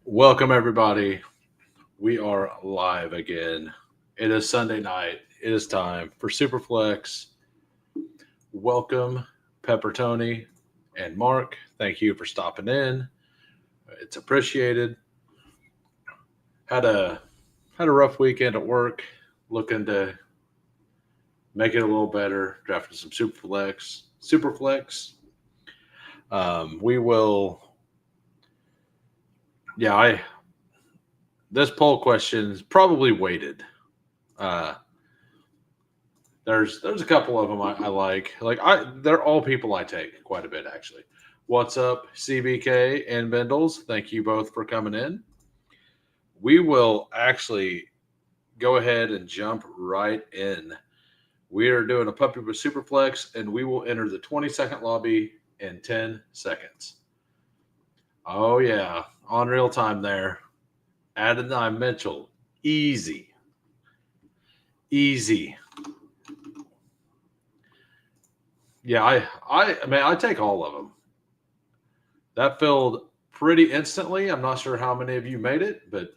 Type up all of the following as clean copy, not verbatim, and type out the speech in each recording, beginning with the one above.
Welcome, everybody. We are live again. It is Sunday night. It is time for Superflex. Welcome, Pepper Tony and Mark. Thank you for stopping in. It's appreciated. Had a had a rough weekend at work. Looking to make it a little better. Drafted some Superflex. Superflex. We will. Yeah, I. This poll question is probably weighted. Uh, there's a couple of them I like. They're all people I take quite a bit actually. What's up, CBK and Bendels? Thank you both for coming in. We will actually go ahead and jump right in. We are doing a puppy with Superflex, and we will enter the 20-second lobby in 10 seconds. Oh yeah, on real time there. Adonai Mitchell, easy, easy. Yeah, I take all of them. That filled pretty instantly. I'm not sure how many of you made it, but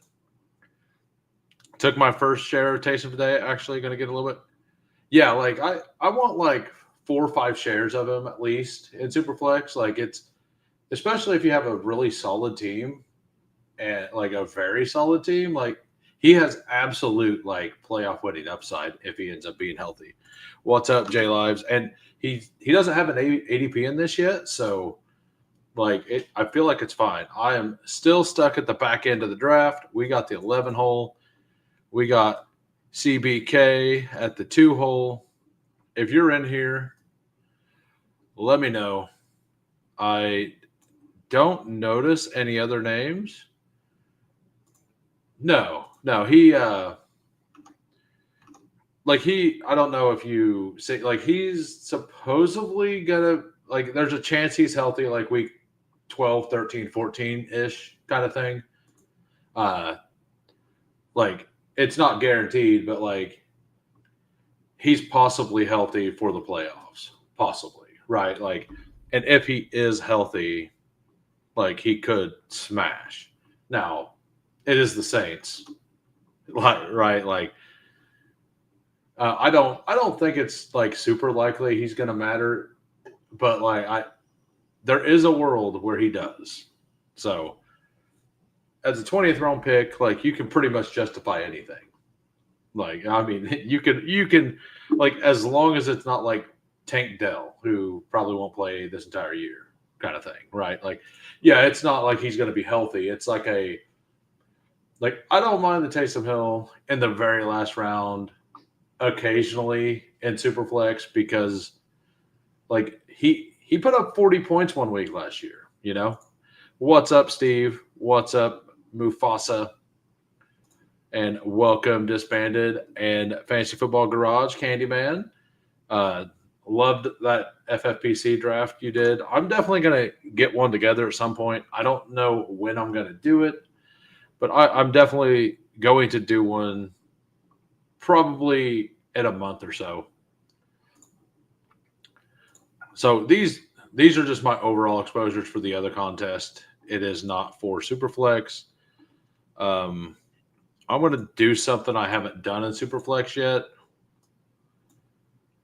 took my first share rotation today. Actually, going to get a little bit. Yeah, I want like 4 or 5 shares of him at least in Superflex. Like it's especially if you have a really solid team and like a very solid team. Like he has absolute like playoff winning upside if he ends up being healthy. What's up, J Lives? And he doesn't have an ADP in this yet, so I feel like it's fine. I am still stuck at the back end of the draft. We got the 11 hole. We got CBK at the 2 hole. If you're in here, let me know. I don't notice any other names. No. I don't know if you say like he's supposedly gonna like there's a chance he's healthy like week 12, 13, 14-ish kind of thing. Uh like it's not guaranteed, but like he's possibly healthy for the playoffs. Possibly, right? Like and if he is healthy, like he could smash. Now, it is the Saints. Right? I don't think it's like super likely he's going to matter, but there is a world where he does. So as a 20th round pick, like you can pretty much justify anything. Like I mean, you can like as long as it's not like Tank Dell, who probably won't play this entire year, kind of thing, right? Like, yeah, it's not like he's going to be healthy. It's like I don't mind the Taysom Hill in the very last round, occasionally in Superflex because like he put up 40 points one week last year. What's up, Steve? What's up, Mufasa? And welcome, Disbanded and Fantasy Football Garage, Candyman. Uh, Loved that FFPC draft you did. I'm definitely going to get one together at some point. I don't know when I'm going to do it, but I'm definitely going to do one probably in a month or so. So these are just my overall exposures for the other contest. It is not for Superflex. I'm going to do something I haven't done in Superflex yet.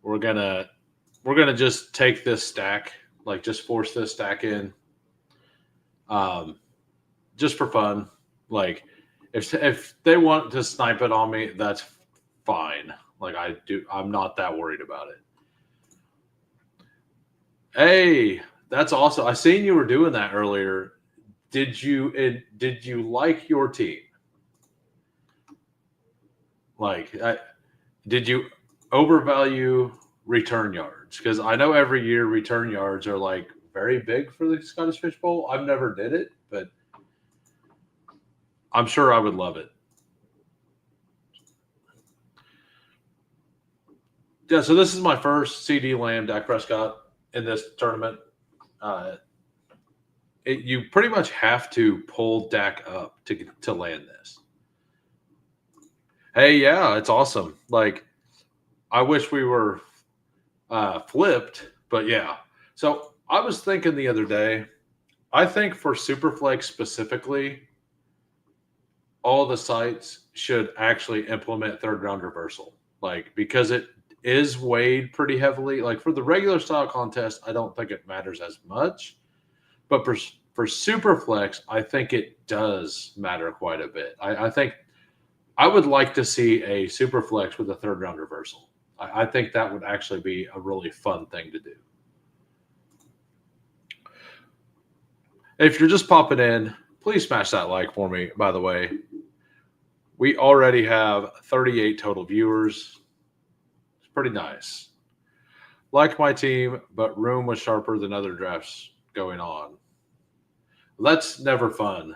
We're gonna just take this stack, like just force this stack in, um, just for fun. Like if they want to snipe it on me, that's fine. Like I'm not that worried about it. Hey, that's awesome. I seen you were doing that earlier. Did you like your team? Like, did you overvalue return yards? Because I know every year return yards are like very big for the Scottish Fish Bowl. I've never did it, but I'm sure I would love it. Yeah, so this is my first CD Lamb, Dak Prescott in this tournament. Uh, you pretty much have to pull Dak up to land this. Hey, yeah, it's awesome. Like, I wish we were flipped, but yeah. So I was thinking the other day, I think for Superflex specifically, all the sites should actually implement third round reversal, like because it is weighed pretty heavily. Like for the regular style contest, I don't think it matters as much, but for Superflex, I think it does matter quite a bit. I think I would like to see a Superflex with a third round reversal. I think that would actually be a really fun thing to do. If you're just popping in, please smash that like for me, by the way. We already have 38 total viewers. It's pretty nice. Like my team, but room was sharper than other drafts going on. That's never fun.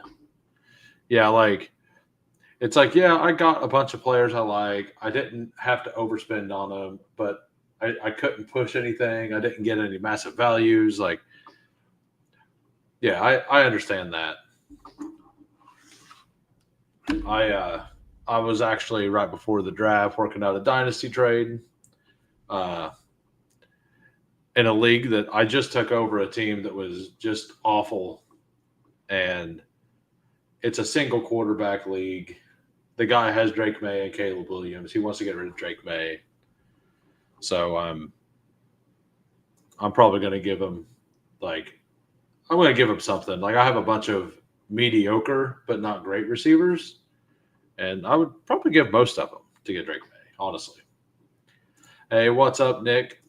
Yeah, like it's like, yeah, I got a bunch of players I like. I didn't have to overspend on them, but I couldn't push anything. I didn't get any massive values. Like, yeah, I understand that. I was actually right before the draft working out a dynasty trade in a league that I just took over a team that was just awful, and it's a single quarterback league. The guy has Drake May and Caleb Williams. He wants to get rid of Drake May, so I'm probably going to give him I'm going to give him something. Like I have a bunch of mediocre but not great receivers, and I would probably give most of them to get Drake May, honestly. Hey, what's up, Nick?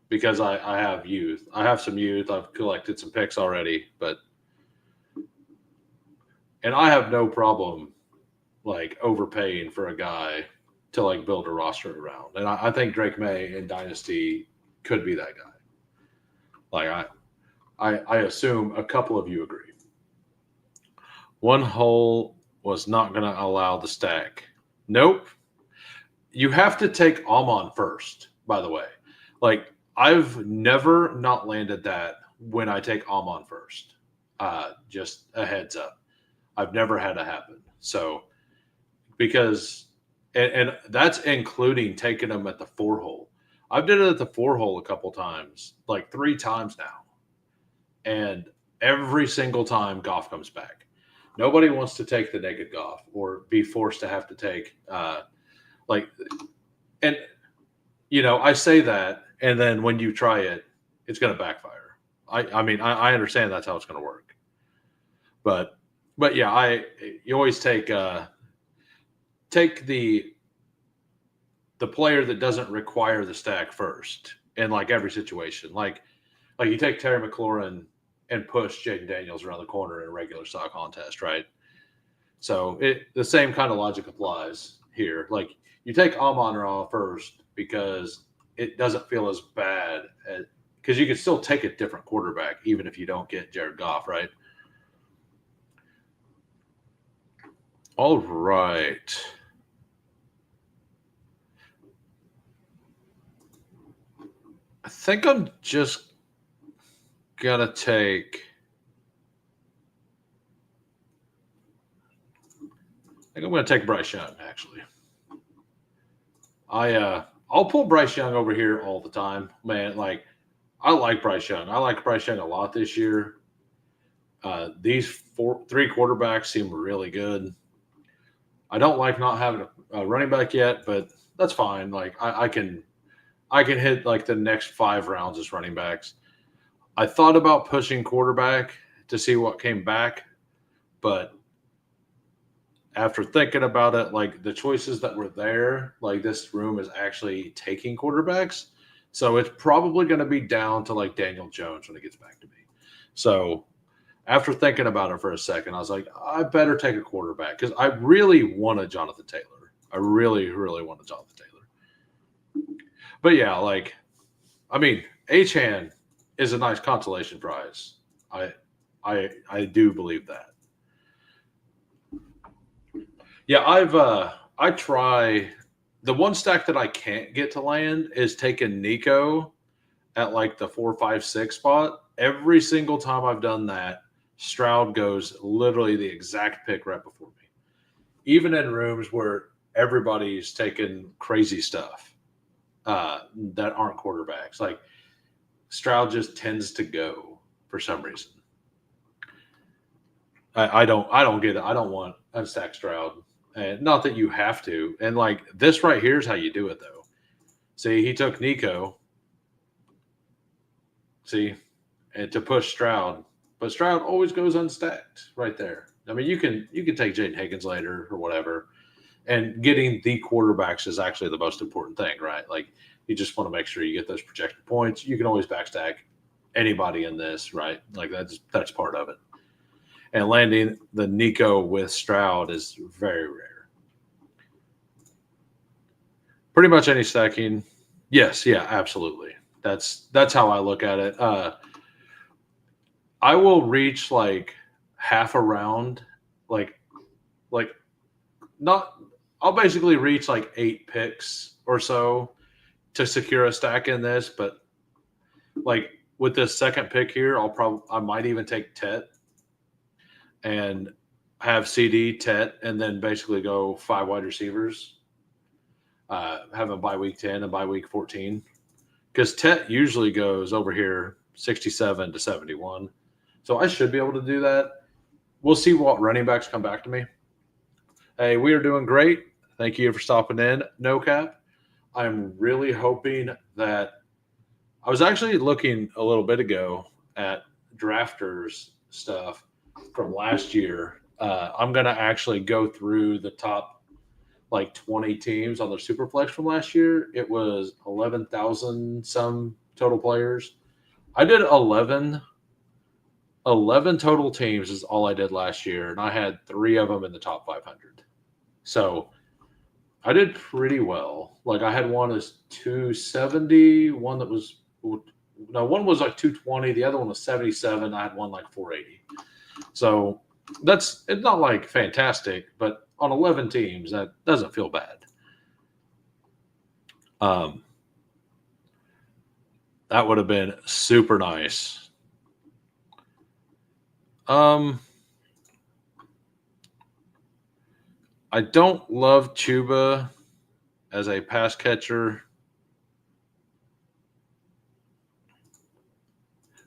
Because I have youth. I have some youth. I've collected some picks already, and I have no problem like overpaying for a guy to like build a roster around. And I think Drake May in Dynasty could be that guy. Like I assume a couple of you agree. One hole was not going to allow the stack. Nope. You have to take Amon first, by the way. Like, I've never not landed that when I take Amon first. Just a heads up. I've never had it happen. So, because, and that's including taking them at the 4-hole. I've did it at the 4-hole a couple times, like 3 times now. And every single time Goff comes back. Nobody wants to take the naked Goff or be forced to have to take and I say that, and then when you try it, it's going to backfire. I mean, I understand that's how it's going to work, but yeah, you always take the player that doesn't require the stack first in like every situation. Like you take Terry McLaurin and push Jaden Daniels around the corner in a regular style contest, right? So the same kind of logic applies here. Like you take Amon-Ra first because it doesn't feel as bad because you can still take a different quarterback even if you don't get Jared Goff, right? All right. I think I'm just gonna take. I think I'm gonna take Bryce Young. Actually, I'll pull Bryce Young over here all the time, man. Like I like Bryce Young. I like Bryce Young a lot this year. These 3 quarterbacks seem really good. I don't like not having a running back yet, but that's fine. Like I can hit like the next 5 rounds as running backs. I thought about pushing quarterback to see what came back, but after thinking about it, like the choices that were there, like this room is actually taking quarterbacks. So it's probably going to be down to like Daniel Jones when it gets back to me. So after thinking about it for a second, I was like, I better take a quarterback because I really want a Jonathan Taylor. I really, really want a Jonathan Taylor. But yeah, like, I mean, Achane is a nice consolation prize. I do believe that. Yeah, I try the one stack that I can't get to land is taking Nico at like the 4, 5, 6 spot. Every single time I've done that, Stroud goes literally the exact pick right before me. Even in rooms where everybody's taking crazy stuff that aren't quarterbacks. Like Stroud just tends to go for some reason. I don't get it. I don't want unstacked Stroud. And not that you have to. And like this right here is how you do it, though. See, he took Nico. See, and to push Stroud, but Stroud always goes unstacked right there. I mean, you can take Jaden Higgins later or whatever, and getting the quarterbacks is actually the most important thing, right? Like you just want to make sure you get those projected points. You can always backstack anybody in this, right? Like that's part of it. And landing the Nico with Stroud is very rare. Pretty much any stacking, yes, yeah, absolutely. That's how I look at it. I will reach like half a round, like like not. I'll basically reach like 8 picks or so to secure a stack in this, but like with this second pick here, I might even take Tet and have CD Tet, and then basically go 5 wide receivers. Have them by week 10 and by week 14, because Tet usually goes over here 67 to 71. So I should be able to do that. We'll see what running backs come back to me. Hey, we are doing great. Thank you for stopping in. No cap. I'm really hoping that I was actually looking a little bit ago at drafters stuff from last year. I'm going to actually go through the top like 20 teams on the SupaFlex from last year. It was 11,000 some total players. I did 11 total teams is all I did last year, and I had 3 of them in the top 500. So I did pretty well. Like I had one as 270, one that was one was like 220, the other one was 77. I had one like 480. So it's not like fantastic, but on 11 teams, that doesn't feel bad. That would have been super nice. I don't love Chuba as a pass catcher.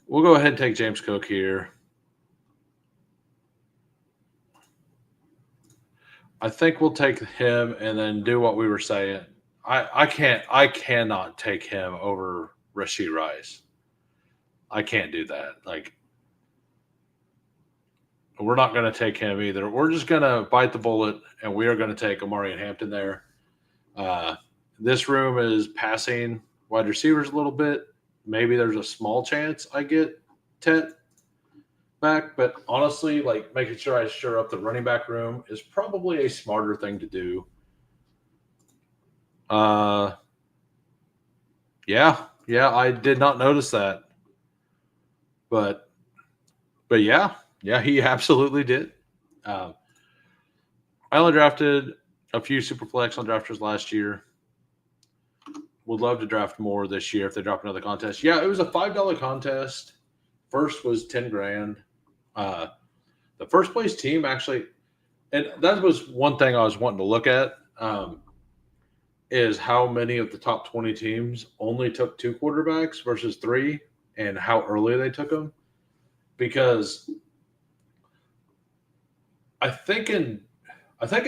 We'll go ahead and take James Cook here. I think we'll take him and then do what we were saying. I cannot take him over Rashee Rice. I can't do that. Like, we're not going to take him either. We're just going to bite the bullet, and we are going to take Amari and Hampton there. This room is passing wide receivers a little bit. Maybe there's a small chance I get Tet back, but honestly, like making sure I shore up the running back room is probably a smarter thing to do. Yeah, I did not notice that, but yeah, he absolutely did. I only drafted a few SupaFlex on drafters last year. Would love to draft more this year if they drop another contest. Yeah, it was a $5 contest. First was 10 grand. The first place team actually, and that was one thing I was wanting to look at, is how many of the top 20 teams only took 2 quarterbacks versus 3, and how early they took them. Because I think in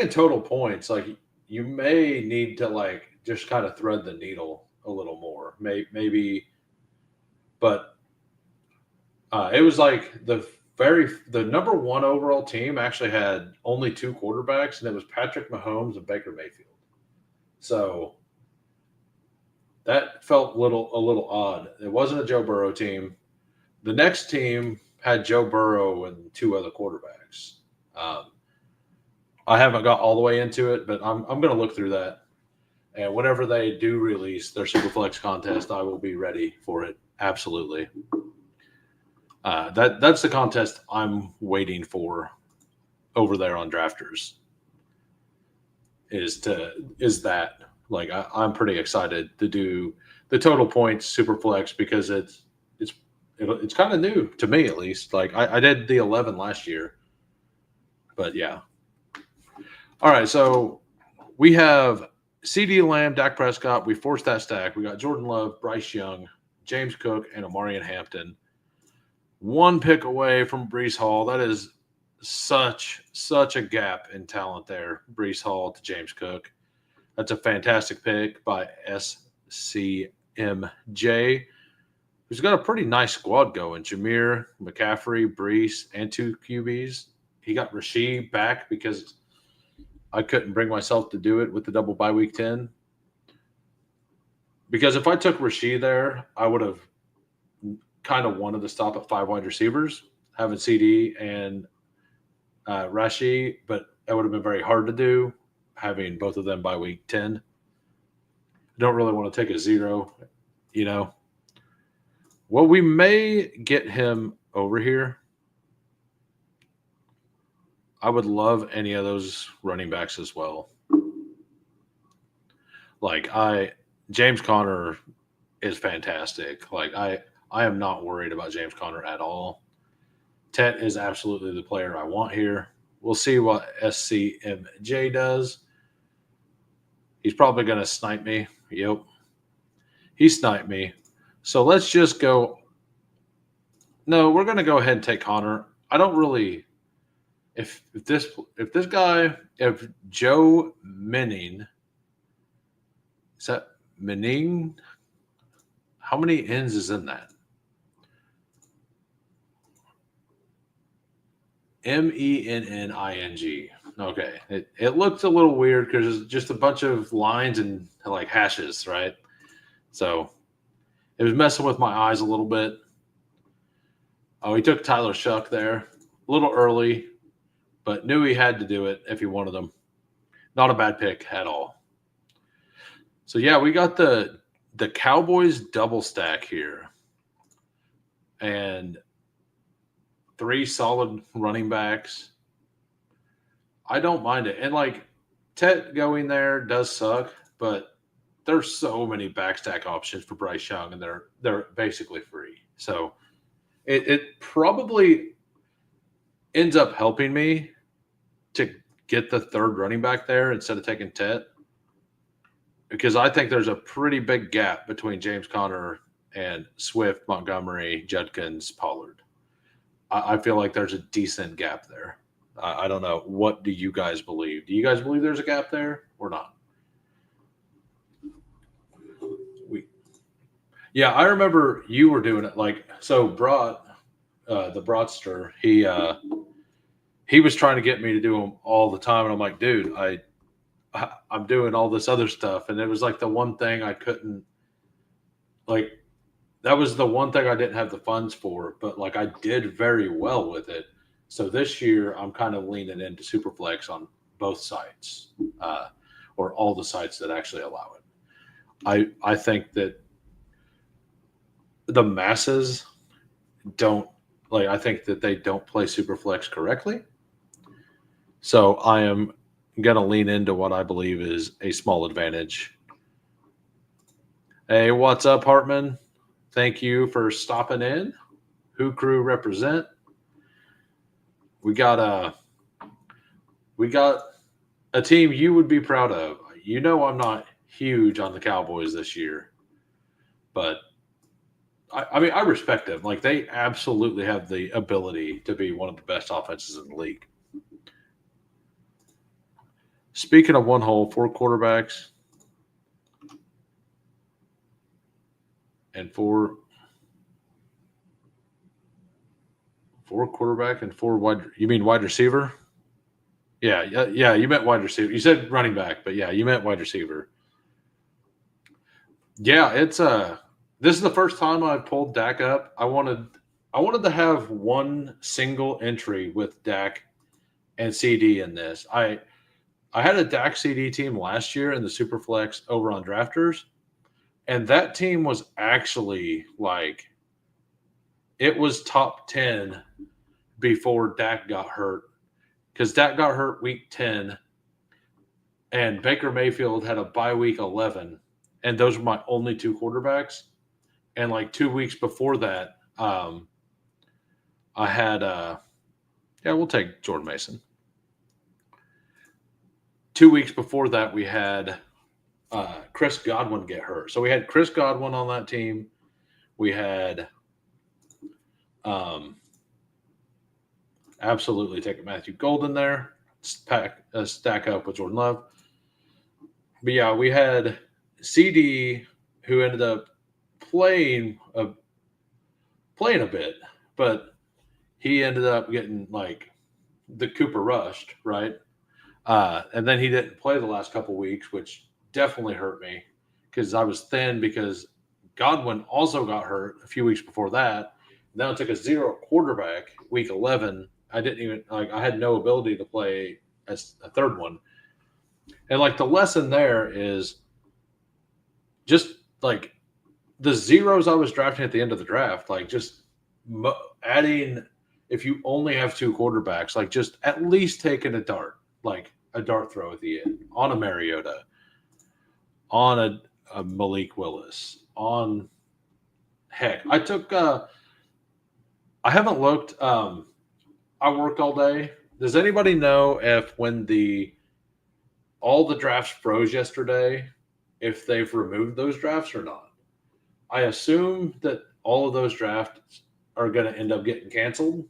total points, like you may need to like just kind of thread the needle a little more, maybe. But it was like the number 1 overall team actually had only 2 quarterbacks, and it was Patrick Mahomes and Baker Mayfield. So that felt a little odd. It wasn't a Joe Burrow team. The next team had Joe Burrow and 2 other quarterbacks. I haven't got all the way into it, but I'm going to look through that. And whenever they do release their SupaFlex contest, I will be ready for it. Absolutely. That's the contest I'm waiting for over there on Drafters. Is that like I'm pretty excited to do the total points SupaFlex, because it's kind of new to me, at least. Like I did the 11 last year, but yeah. All right, so we have CD Lamb, Dak Prescott. We forced that stack. We got Jordan Love, Bryce Young, James Cook, and Amari and Hampton. 1 pick away from Breece Hall. That is such a gap in talent there. Brees Hall to James Cook. That's a fantastic pick by SCMJ, who's got a pretty nice squad going. Jameer, McCaffrey, Brees, and two QBs. He got Rasheed back because I couldn't bring myself to do it with the double bye week 10. Because if I took Rasheed there, I would have kind of wanted to stop at 5 wide receivers, having CD and Rashid, but that would have been very hard to do, having both of them by week 10. I don't really want to take a zero, you know. Well, we may get him over here. I would love any of those running backs as well. Like James Conner is fantastic. Like I am not worried about James Conner at all. Tet is absolutely the player I want here. We'll see what SCMJ does. He's probably going to snipe me. Yep. He sniped me. So let's just go. No, we're going to go ahead and take Connor. I don't really. If this guy, if Joe Menning, is that Menning? How many N's is in that? Menning. Okay. It looked a little weird because it's just a bunch of lines and like hashes, right? So it was messing with my eyes a little bit. Oh, he took Tyler Shuck there. A little early, but knew he had to do it if he wanted them. Not a bad pick at all. So yeah, we got the Cowboys double stack here. And 3 solid running backs. I don't mind it. And like Tet going there does suck, but there's so many backstack options for Bryce Young, and they're basically free. So it probably ends up helping me to get the third running back there instead of taking Tet, because I think there's a pretty big gap between James Conner and Swift, Montgomery, Judkins, Pollard. I feel like there's a decent gap there. I don't know. What do you guys believe? Do you guys believe there's a gap there or not? Yeah, I remember you were doing it. Like, so Brot, the Broadster, he was trying to get me to do them all the time, and I'm like, dude, I'm doing all this other stuff, and it was like the one thing I couldn't, like, that was the one thing I didn't have the funds for, but like I did very well with it. So this year I'm kind of leaning into SupaFlex on both sites, or all the sites that actually allow it. I think that the masses don't, like, I think that they don't play SupaFlex correctly. So I am going to lean into what I believe is a small advantage. Hey, what's up, Hartman? Thank you for stopping in. Who Crew represent. We got a team you would be proud of. You know I'm not huge on the Cowboys this year, but I mean I respect them. Like, they absolutely have the ability to be one of the best offenses in the league. Speaking of one hole, 4 quarterbacks and 4 quarterback and 4 wide. You mean wide receiver? Yeah. You meant wide receiver. You said running back, but yeah, you meant wide receiver. Yeah, it's this is the first time I've pulled Dak up. I wanted to have one single entry with Dak and CD in this. I had a Dak CD team last year in the Superflex over on Drafters, and that team was actually like, it was top 10 before Dak got hurt, because Dak got hurt week 10 and Baker Mayfield had a bye week 11, and those were my only 2 quarterbacks. And like 2 weeks before that, I had we'll take Jordan Mason. 2 weeks before that, we had Chris Godwin get hurt. So we had Chris Godwin on that team. We had Absolutely take a Matthew Golden there. Stack up with Jordan Love. But yeah, we had CD who ended up playing a playing a bit, but he ended up getting like the Cooper rushed, right? And then he didn't play the last couple weeks, which definitely hurt me because I was thin because Godwin also got hurt a few weeks before that. Then I took a zero quarterback week 11. I didn't even like I had no ability to play as a third one. And like the lesson there is just like the zeros I was drafting at the end of the draft, like just adding if you only have two quarterbacks, like just at least taking a dart, like a dart throw at the end on a Mariota, on a Malik Willis, on heck. I haven't looked. I worked all day. Does anybody know if when all the drafts froze yesterday, if they've removed those drafts or not? I assume that all of those drafts are going to end up getting canceled,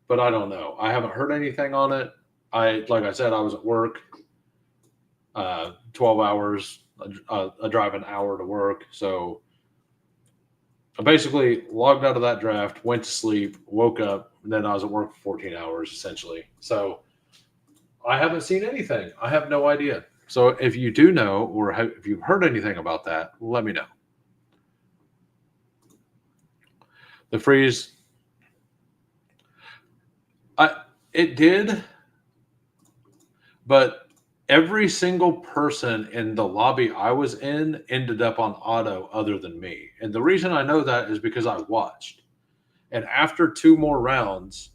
but I don't know. I haven't heard anything on it. Like I said, I was at work, 12 hours. I drive an hour to work, so I basically logged out of that draft, went to sleep, woke up, and then I was at work for 14 hours essentially. So I haven't seen anything. I have no idea. So if you do know, or if you've heard anything about that, let me know. The freeze, it did, but every single person in the lobby I was in ended up on auto other than me. And the reason I know that is because I watched. And after two more rounds,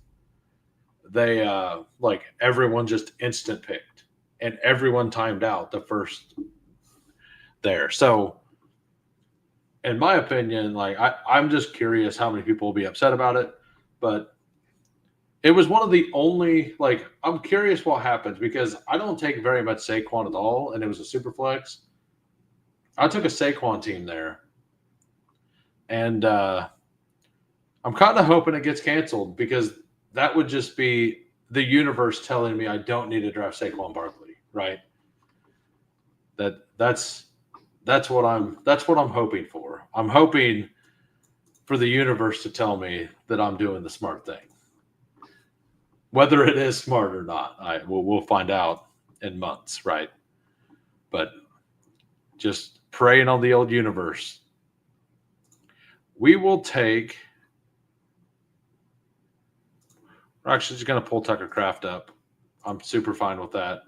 they like everyone just instant picked and everyone timed out the first there. So in my opinion, like I'm just curious how many people will be upset about it. But it was one of the only like I'm curious what happens because I don't take very much Saquon at all, and it was a super flex. I took a Saquon team there, and I'm kind of hoping it gets canceled because that would just be the universe telling me I don't need to draft Saquon Barkley, right? That's what I'm hoping for. I'm hoping for the universe to tell me that I'm doing the smart thing. Whether it is smart or not, we'll find out in months, right? But just praying on the old universe. We will take. We're actually just going to pull Tucker Kraft up. I'm super fine with that.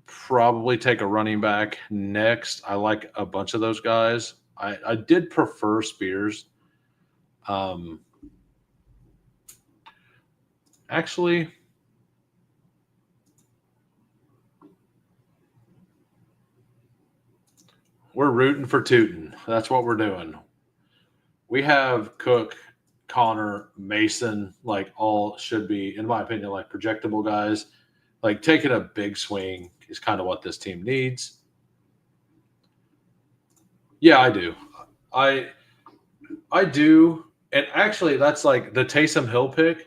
Probably take a running back next. I like a bunch of those guys. I did prefer Spears. Actually, we're rooting for Tootin. That's what we're doing. We have Cook, Connor, Mason, like all should be, in my opinion, like projectable guys. Like taking a big swing is kind of what this team needs. Yeah, I do. I do. And actually, that's like the Taysom Hill pick.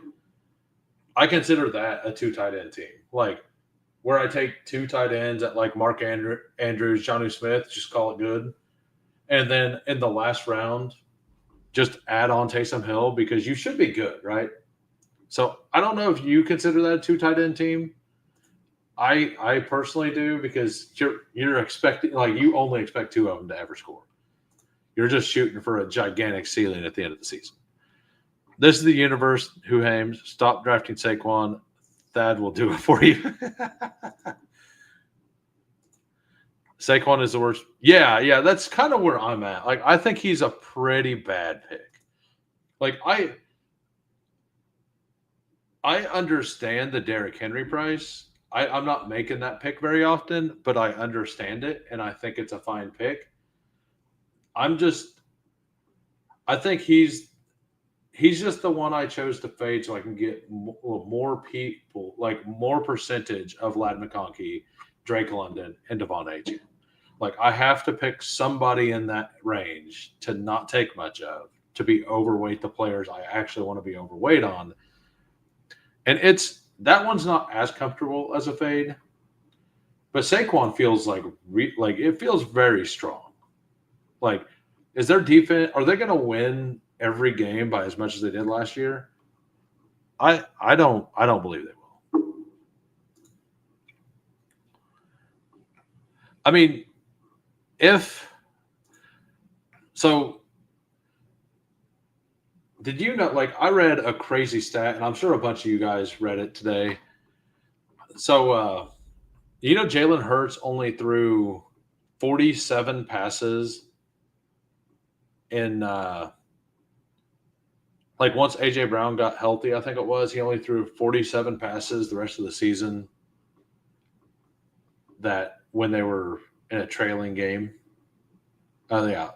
I consider that a two tight end team. Like where I take two tight ends at like Mark Andrews, Jonnu Smith, just call it good. And then in the last round, just add on Taysom Hill because you should be good, right? So I don't know if you consider that a two tight end team. I personally do because you're expecting like you only expect two of them to ever score. You're just shooting for a gigantic ceiling at the end of the season. This is the universe, who Hames. Stop drafting Saquon. Thad will do it for you. Saquon is the worst. Yeah, that's kind of where I'm at. Like, I think he's a pretty bad pick. Like, I understand the Derrick Henry price. I'm not making that pick very often, but I understand it, and I think it's a fine pick. I think he's just the one I chose to fade so I can get more people, like more percentage of Ladd McConkey, Drake London, and Devon Achane. Like I have to pick somebody in that range to not take much of to be overweight the players I actually want to be overweight on. And that one's not as comfortable as a fade, but Saquon feels like it feels very strong. Like, is their defense? Are they going to win every game by as much as they did last year? I don't believe they will. I mean, if so. Did you know, like, I read a crazy stat, and I'm sure a bunch of you guys read it today. So, Jalen Hurts only threw 47 passes in, once A.J. Brown got healthy, I think it was, he only threw 47 passes the rest of the season that when they were in a trailing game. Yeah,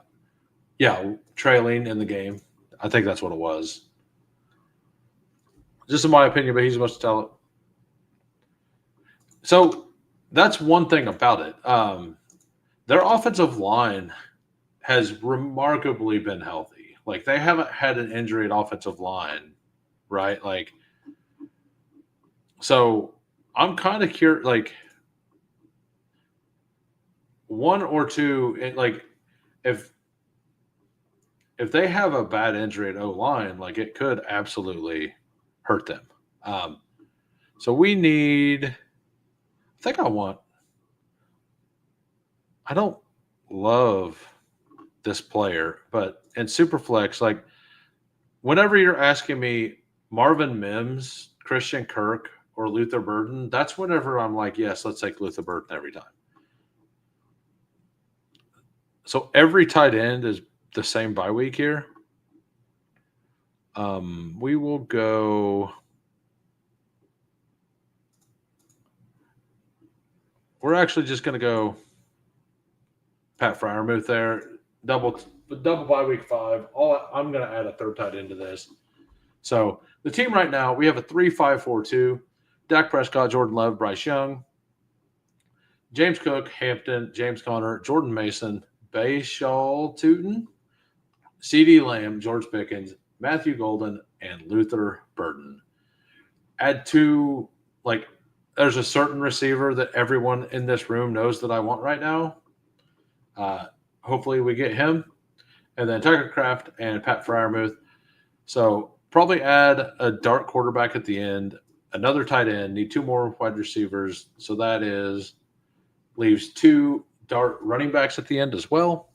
trailing in the game. I think that's what it was. Just in my opinion, but he's supposed to tell it. So that's one thing about it. Their offensive line has remarkably been healthy. Like, they haven't had an injury at offensive line, right? Like, so I'm kind of curious, like, one or two, like, if they have a bad injury at O-line, like, it could absolutely hurt them. So we need – I don't love this player, but in Superflex, like, whenever you're asking me Marvin Mims, Christian Kirk, or Luther Burden, that's whenever I'm like, yes, let's take Luther Burden every time. So every tight end is the same bye week here. We will go. We're actually just going to go Pat Freiermuth there. Double bye week 5. I'm going to add a third tight end to this. So the team right now, we have a 3-5-4-2. Dak Prescott, Jordan Love, Bryce Young, James Cook, Hampton, James Conner, Jordan Mason, Bayshall Tootin, CeeDee Lamb, George Pickens, Matthew Golden, and Luther Burden. Add two, like, there's a certain receiver that everyone in this room knows that I want right now. Hopefully we get him. And then Tucker Kraft and Pat Freiermuth. So probably add a dart quarterback at the end, another tight end, need 2 more wide receivers. So that leaves 2 dart running backs at the end as well.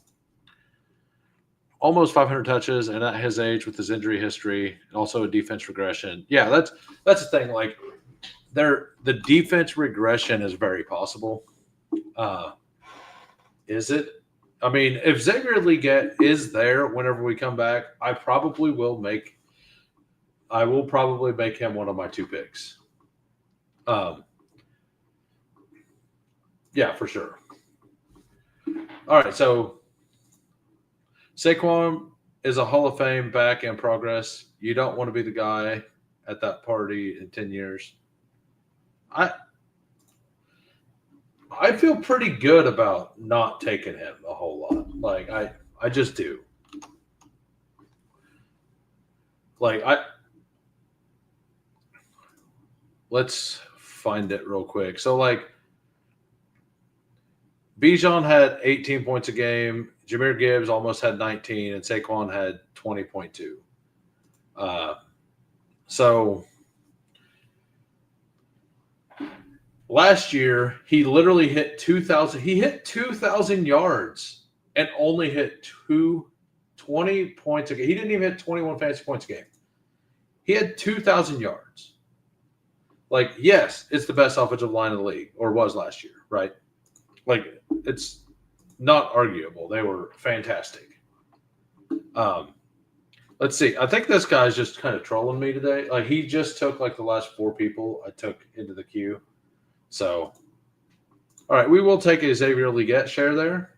Almost 500 touches, and at his age with his injury history, and also a defense regression. Yeah, that's the thing. Like, the defense regression is very possible. Is it? I mean, if Xavier Legette is there whenever we come back, I will probably make him one of my 2 picks. Yeah, for sure. All right, so Saquon is a Hall of Fame back in progress. You don't want to be the guy at that party in 10 years. I feel pretty good about not taking him a whole lot. Like, I just do. Like, let's find it real quick. So, like, Bijan had 18 points a game. Jahmyr Gibbs almost had 19, and Saquon had 20.2. So last year, he literally hit 2,000. He hit 2,000 yards and only hit 20 points a game. He didn't even hit 21 fantasy points a game. He had 2,000 yards. Like, yes, it's the best offensive line in the league, or was last year, right? Like, it's not arguable. They were fantastic. Let's see. I think this guy's just kind of trolling me today. Like, he just took, like, the last 4 people I took into the queue. So, all right, we will take a Xavier Legette share there.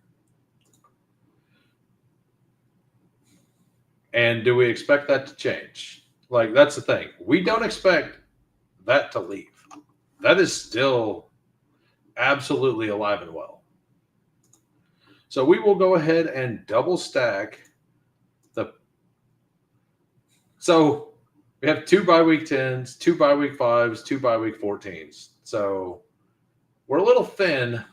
And do we expect that to change? Like, that's the thing. We don't expect that to leave. That is still absolutely alive and well. So we will go ahead and double stack So we have 2 bye week 10s, 2 bye week 5s, 2 bye week 14s. So we're a little thin.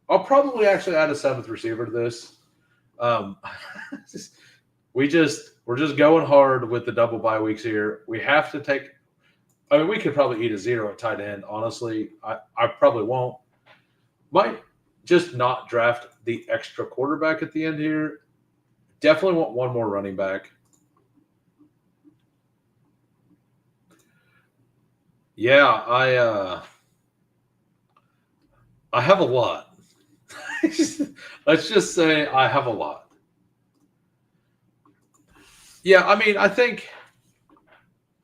I'll probably actually add a 7th receiver to this. We're just going hard with the double bye weeks here. We have to take. I mean, we could probably eat a 0 at tight end. Honestly, I probably won't. Might just not draft the extra quarterback at the end here. Definitely want one more running back. Yeah, I have a lot. Let's just say I have a lot. Yeah, I mean, I think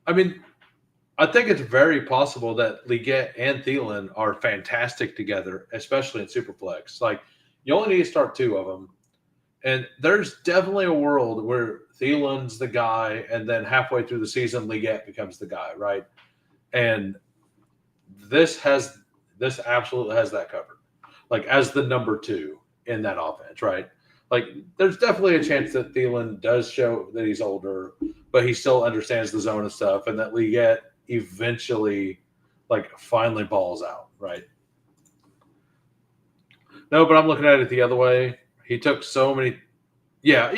it's very possible that Leggett and Thielen are fantastic together, especially in Superflex. Like, you only need to start 2 of them. And there's definitely a world where Thielen's the guy, and then halfway through the season, Leggett becomes the guy, right? And this absolutely has that covered. Like, as the number 2 in that offense, right? Like, there's definitely a chance that Thielen does show that he's older, but he still understands the zone and stuff, and that Leggett eventually, like, finally balls out, right? No, but I'm looking at it the other way. He took so many. Yeah,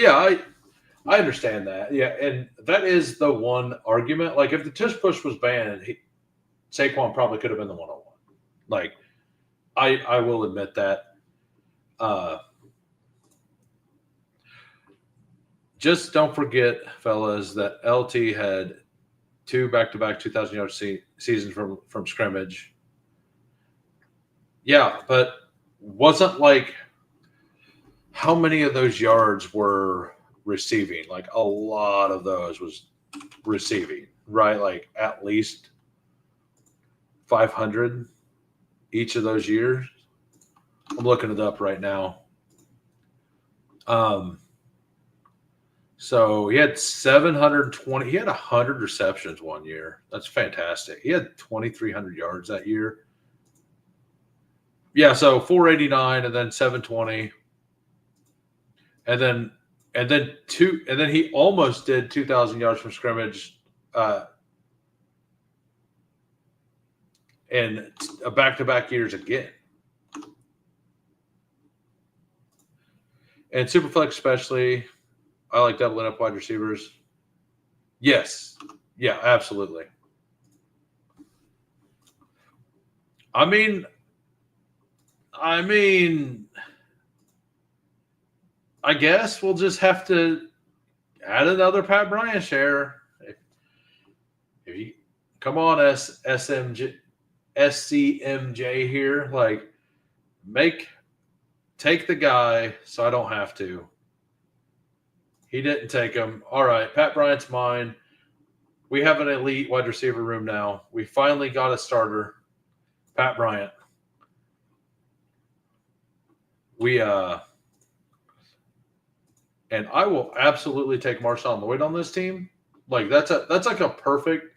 I understand that. Yeah, and that is the one argument. Like, if the tush push was banned, Saquon probably could have been the 101. Like, I will admit that. Just don't forget, fellas, that LT had 2 back-to-back 2,000-yard seasons from scrimmage. Yeah, but wasn't like how many of those yards were receiving? Like, a lot of those was receiving, right? Like, at least 500 each of those years. I'm looking it up right now. So he had 720. He had 100 receptions one year. That's fantastic. He had 2,300 yards that year. Yeah, so 489 and then 720. And then he almost did 2,000 yards from scrimmage in back-to-back years again. And Superflex especially, I like doubling up wide receivers. Yes. Yeah, absolutely. I mean, I guess we'll just have to add another Pat Bryant share. If you come on, SCMJ here, like, take the guy so I don't have to. He didn't take him. All right, Pat Bryant's mine. We have an elite wide receiver room now. We finally got a starter, Pat Bryant. And I will absolutely take Marshawn Lloyd on this team. Like, that's like a perfect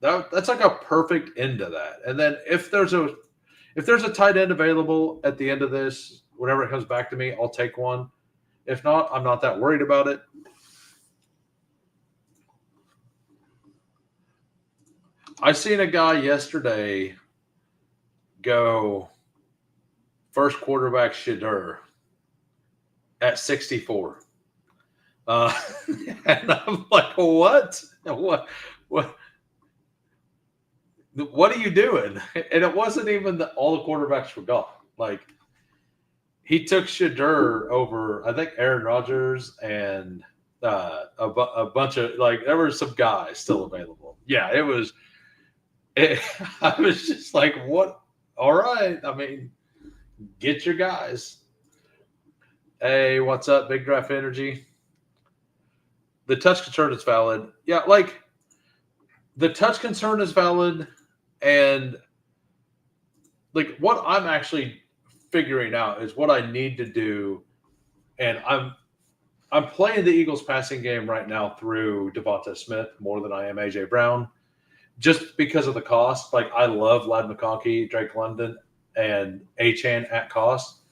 end to that. And then if there's a tight end available at the end of this, whenever it comes back to me, I'll take one. If not, I'm not that worried about it. I seen a guy yesterday go first quarterback Shadur at 64. And I'm like, what? What are you doing? And it wasn't even that all the quarterbacks were gone. Like, he took Shadur over, I think, Aaron Rodgers and a bunch of, like, there were some guys still available. Yeah, I was just like, what? All right. I mean, get your guys. Hey, what's up, Big Draft Energy? The touch concern is valid. Yeah, like, the touch concern is valid. And, like, what I'm actually figuring out is what I need to do. And I'm playing the Eagles passing game right now through Devonta Smith more than I am A.J. Brown, just because of the cost. Like, I love Ladd McConkey, Drake London, and Achane at cost.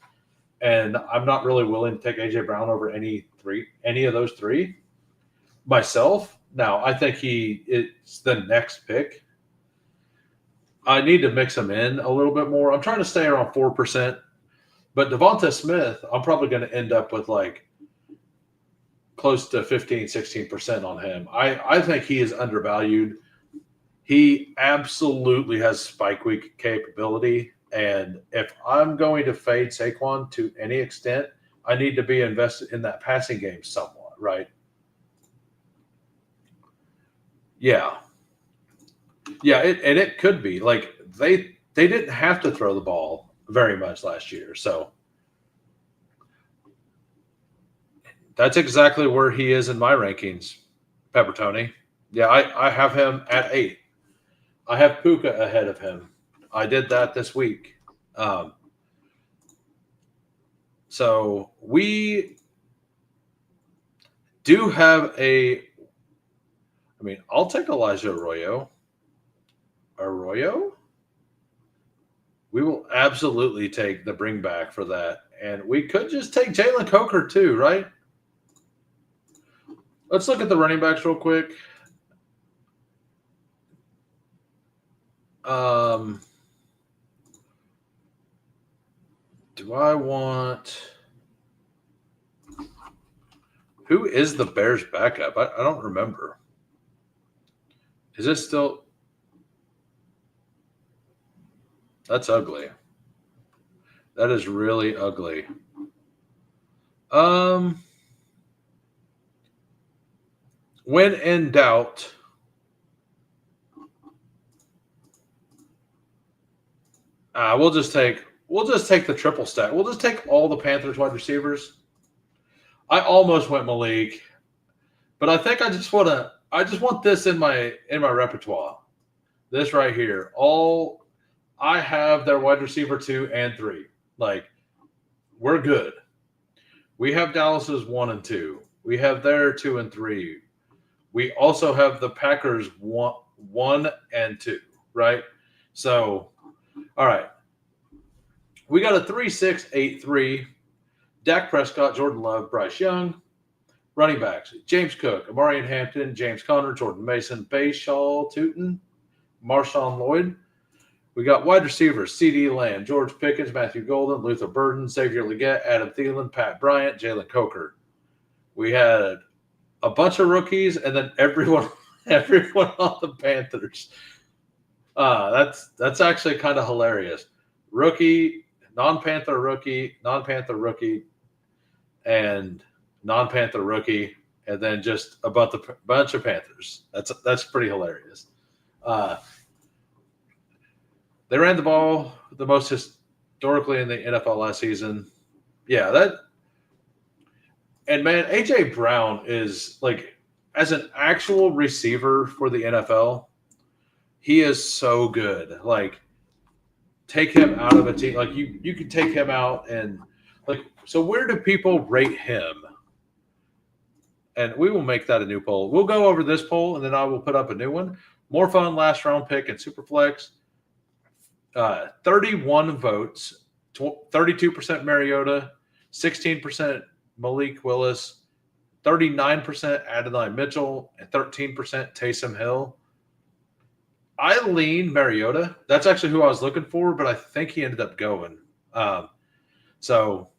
And I'm not really willing to take A.J. Brown over any of those three. myself. Now, I think it's the next pick. I need to mix him in a little bit more. I'm trying to stay around 4%, but Devonta Smith, I'm probably going to end up with like close to 15, 16% on him. I think he is undervalued. He absolutely has spike week capability. And if I'm going to fade Saquon to any extent, I need to be invested in that passing game somewhat, right? Yeah. Yeah, it could be. Like they didn't have to throw the ball very much last year. So that's exactly where he is in my rankings, Pepper Tony. Yeah, I have him at 8. I have Puka ahead of him. I did that this week. So we do have I'll take Elijah Arroyo. We will absolutely take the bring back for that. And we could just take Jalen Coker too, right? Let's look at the running backs real quick. Do I want... Who is the Bears backup? I don't remember. Is this still... That's ugly. That is really ugly. When in doubt, we'll just take the triple stack. We'll just take all the Panthers wide receivers. I almost went Malik, but I think I just want this in my repertoire. This right here. I have their wide receiver 2 and 3. Like, we're good. We have Dallas's 1 and 2. We have their 2 and 3. We also have the Packers 1 and 2, right? So, all right. We got a 3-6-8-3. Dak Prescott, Jordan Love, Bryce Young. Running backs, James Cook, Amarian Hampton, James Conner, Jordan Mason, Bashaw Tootin, Marshawn Lloyd. We got wide receivers, C.D. Lamb, George Pickens, Matthew Golden, Luther Burden, Xavier Legette, Adam Thielen, Pat Bryant, Jalen Coker. We had a bunch of rookies, and then everyone on the Panthers. That's actually kind of hilarious. Rookie, non-Panther rookie, and non-Panther rookie, and then just a bunch of Panthers. That's pretty hilarious. They ran the ball the most historically in the NFL last season. Yeah, and man, A.J. Brown is like, as an actual receiver for the NFL, he is so good. Like, take him out of a team. Like, you could take him out and, like, so where do people rate him? And we will make that a new poll. We'll go over this poll, and then I will put up a new one. More fun last round pick in SupaFlex. 31 votes, 32% Mariota, 16% Malik Willis, 39% Adonai Mitchell, and 13% Taysom Hill. I lean Mariota. That's actually who I was looking for, but I think he ended up going. So,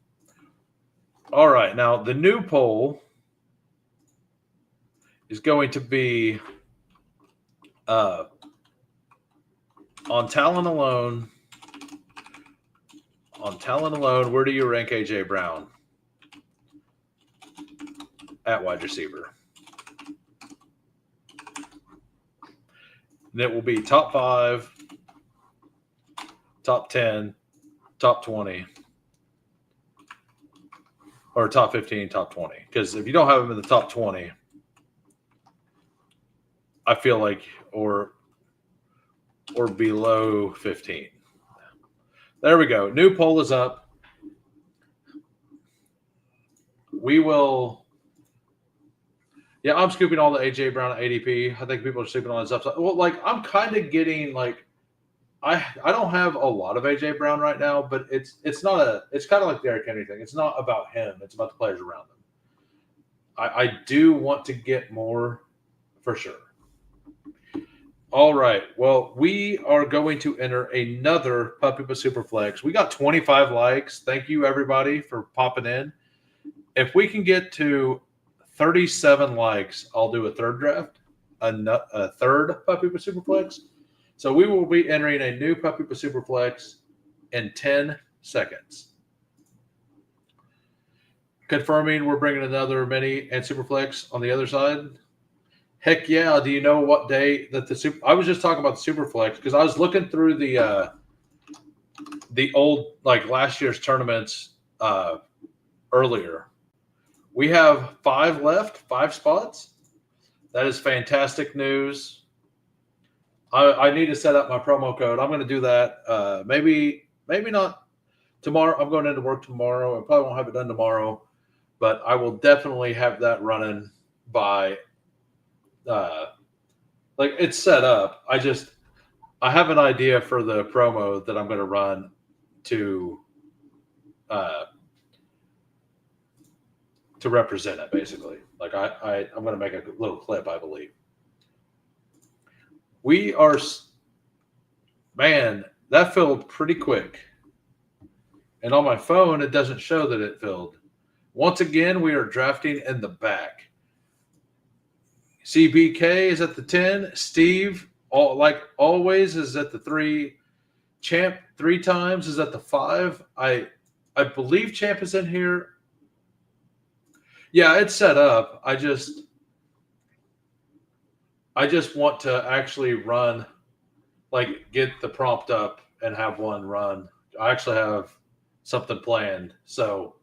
all right. Now, the new poll is going to be on talent alone. On talent alone, where do you rank A.J. Brown at wide receiver? And it will be top 5, top 10, top 20, or top 15, top 20. Because if you don't have him in the top 20, I feel like, or below 15. There we go. New poll is up. We will. Yeah, I'm scooping all the A.J. Brown at ADP. I think people are scooping all this stuff. Well, like, I'm kind of getting, like, I don't have a lot of A.J. Brown right now, but it's kind of like the Derrick Henry thing. It's not about him. It's about the players around him. I do want to get more for sure. All right. Well, we are going to enter another Puppy But Superflex. We got 25 likes. Thank you, everybody, for popping in. If we can get to 37 likes, I'll do a third draft, a third Puppy But Superflex. So we will be entering a new Puppy But Superflex in 10 seconds. Confirming we're bringing another mini and Superflex on the other side. Heck yeah! Do you know what day that the super? I was just talking about the Superflex because I was looking through the old like last year's tournaments earlier. We have 5 left, 5 spots. That is fantastic news. I need to set up my promo code. I'm going to do that. Maybe not tomorrow. I'm going into work tomorrow. I probably won't have it done tomorrow, but I will definitely have that running by. Like it's set up. I have an idea for the promo that I'm going to run to represent it. Basically, like I'm going to make a little clip. I believe we are. Man, that filled pretty quick, and on my phone it doesn't show that it filled. Once again, we are drafting in the back. CBK is at the 10. Steve, like always, is at the 3. Champ 3 times is at the 5. I believe Champ is in here. Yeah, it's set up. I just want to actually run, like get the prompt up and have one run. I actually have something planned, so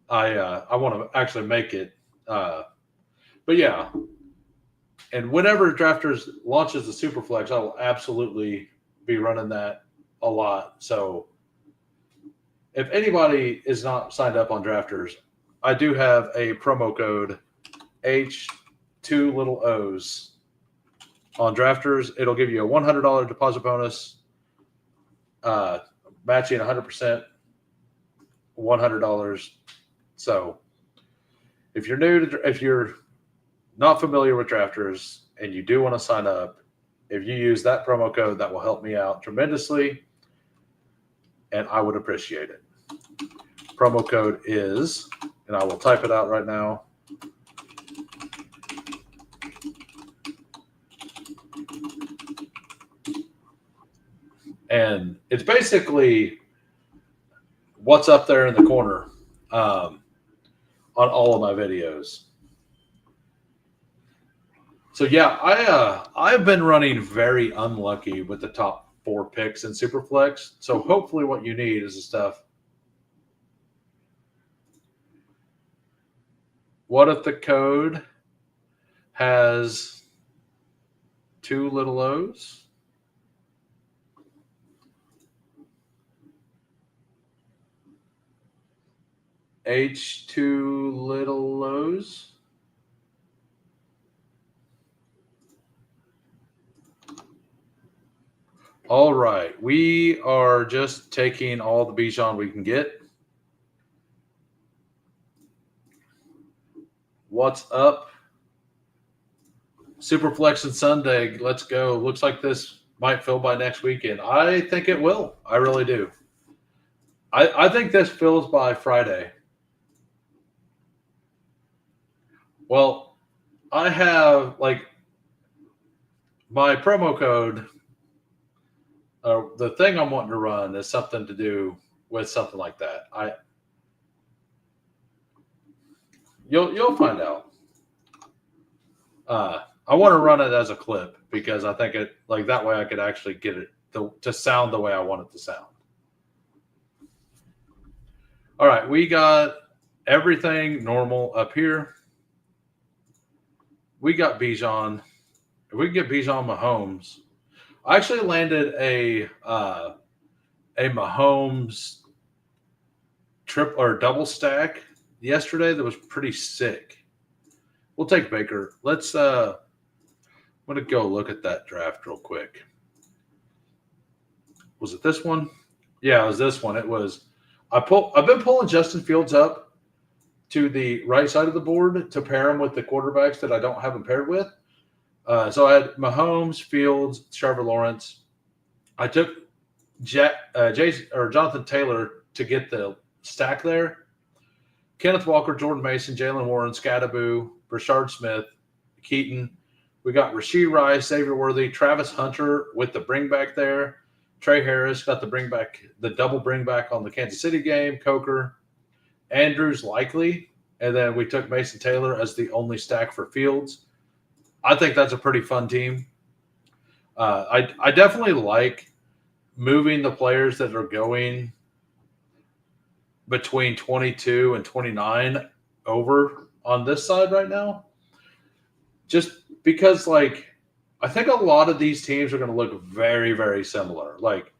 I want to actually make it. But yeah, and whenever Drafters launches the Superflex, I will absolutely be running that a lot. So if anybody is not signed up on Drafters, I do have a promo code H2OOs on Drafters. It'll give you a $100 deposit bonus, matching 100%, $100. So if you're not familiar with Drafters and you do want to sign up, if you use that promo code, that will help me out tremendously, and I would appreciate it. Promo code is, and I will type it out right now, and it's basically what's up there in the corner on all of my videos. So yeah, I've been running very unlucky with the top 4 picks in Superflex. So hopefully what you need is the stuff. What if the code has 2 little O's? H2 little O's? All right, we are just taking all the Bijan we can get. What's up? Superflexin Sunday, let's go. Looks like this might fill by next weekend. I think it will. I really do. I think this fills by Friday. Well, I have like my promo code. The thing I'm wanting to run is something to do with something like that. You'll find out. I want to run it as a clip because I think it like that way I could actually get it to sound the way I want it to sound. All right, we got everything normal up here. We got Bijan. If we can get Bijan Mahomes, I actually landed a Mahomes triple or double stack yesterday that was pretty sick. We'll take Baker. Let's I'm gonna go look at that draft real quick. Was it this one? Yeah, it was this one. It was I've been pulling Justin Fields up to the right side of the board to pair them with the quarterbacks that I don't have them paired with. So I had Mahomes, Fields, Trevor Lawrence. I took Jonathan Taylor to get the stack there. Kenneth Walker, Jordan Mason, Jalen Warren, Scattaboo, Rashard Smith, Keaton. We got Rashee Rice, Xavier Worthy, Travis Hunter with the bring back there. Trey Harris got the double bring back on the Kansas City game. Coker, Andrews likely, and then we took Mason Taylor as the only stack for Fields. I think that's a pretty fun team. I definitely like moving the players that are going between 22 and 29 over on this side right now. Just because, like, I think a lot of these teams are going to look very, very similar. Like,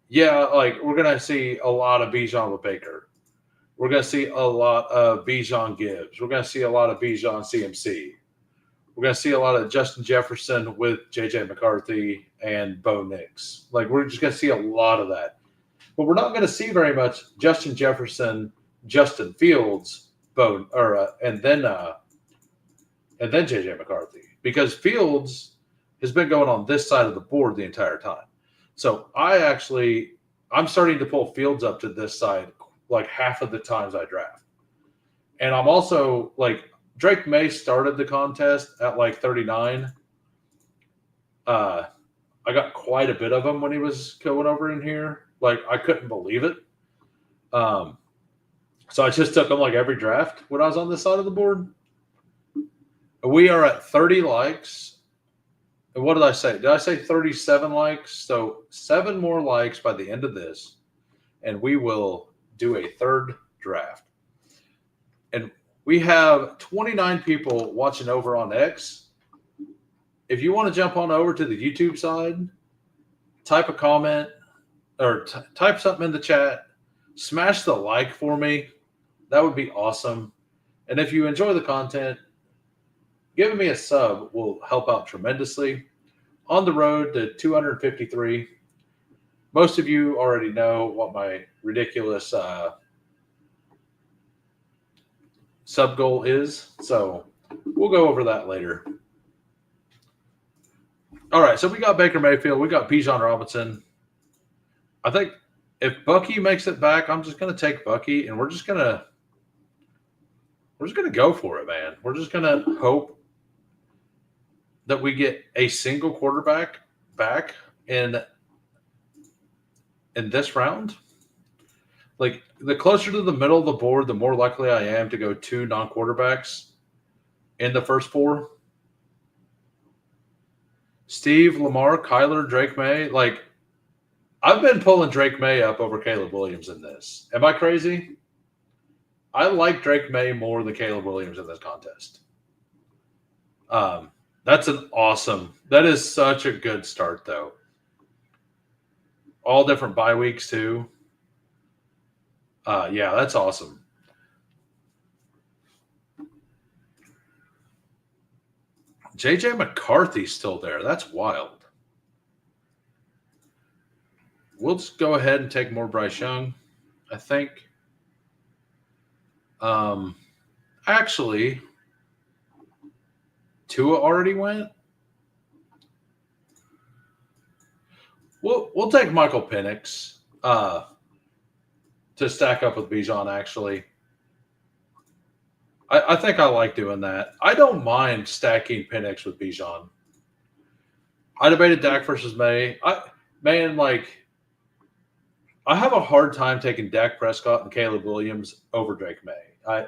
yeah, like we're going to see a lot of Bijan Baker. We're going to see a lot of Bijan Gibbs. We're going to see a lot of Bijan CMC. We're going to see a lot of Justin Jefferson with J.J. McCarthy and Bo Nix. Like, we're just going to see a lot of that. But we're not going to see very much Justin Jefferson, Justin Fields, and then J.J. McCarthy, because Fields has been going on this side of the board the entire time. So I'm starting to pull Fields up to this side like half of the times I draft. And I'm also like, Drake May started the contest at like 39. I got quite a bit of him when he was going over in here. Like, I couldn't believe it. So I just took him like every draft when I was on this side of the board. We are at 30 likes. And what did I say? Did I say 37 likes? So 7 more likes by the end of this, and we will do a third draft. And we have 29 people watching over on X. If you want to jump on over to the YouTube side, type a comment or type something in the chat, smash the like for me. That would be awesome. And if you enjoy the content, giving me a sub will help out tremendously. On the road to 253. Most of you already know what my ridiculous sub goal is, so we'll go over that later. All right, so we got Baker Mayfield, we got Bijan Robinson. I think if Bucky makes it back, I'm just going to take Bucky, and we're just going to go for it, man. We're just going to hope that we get a single quarterback back in this round. Like, the closer to the middle of the board, the more likely I am to go 2 non-quarterbacks in the first 4. Steve, Lamar, Kyler, Drake May. Like, I've been pulling Drake May up over Caleb Williams in this. Am I crazy? I like Drake May more than Caleb Williams in this contest. That is such a good start, though. All different bye weeks, too. Yeah, that's awesome. J.J. McCarthy's still there. That's wild. We'll just go ahead and take more Bryce Young, I think. Actually, Tua already went. We'll take Michael Penix to stack up with Bijan, actually. I think I like doing that. I don't mind stacking Penix with Bijan. I debated Dak versus May. I have a hard time taking Dak Prescott and Caleb Williams over Drake May.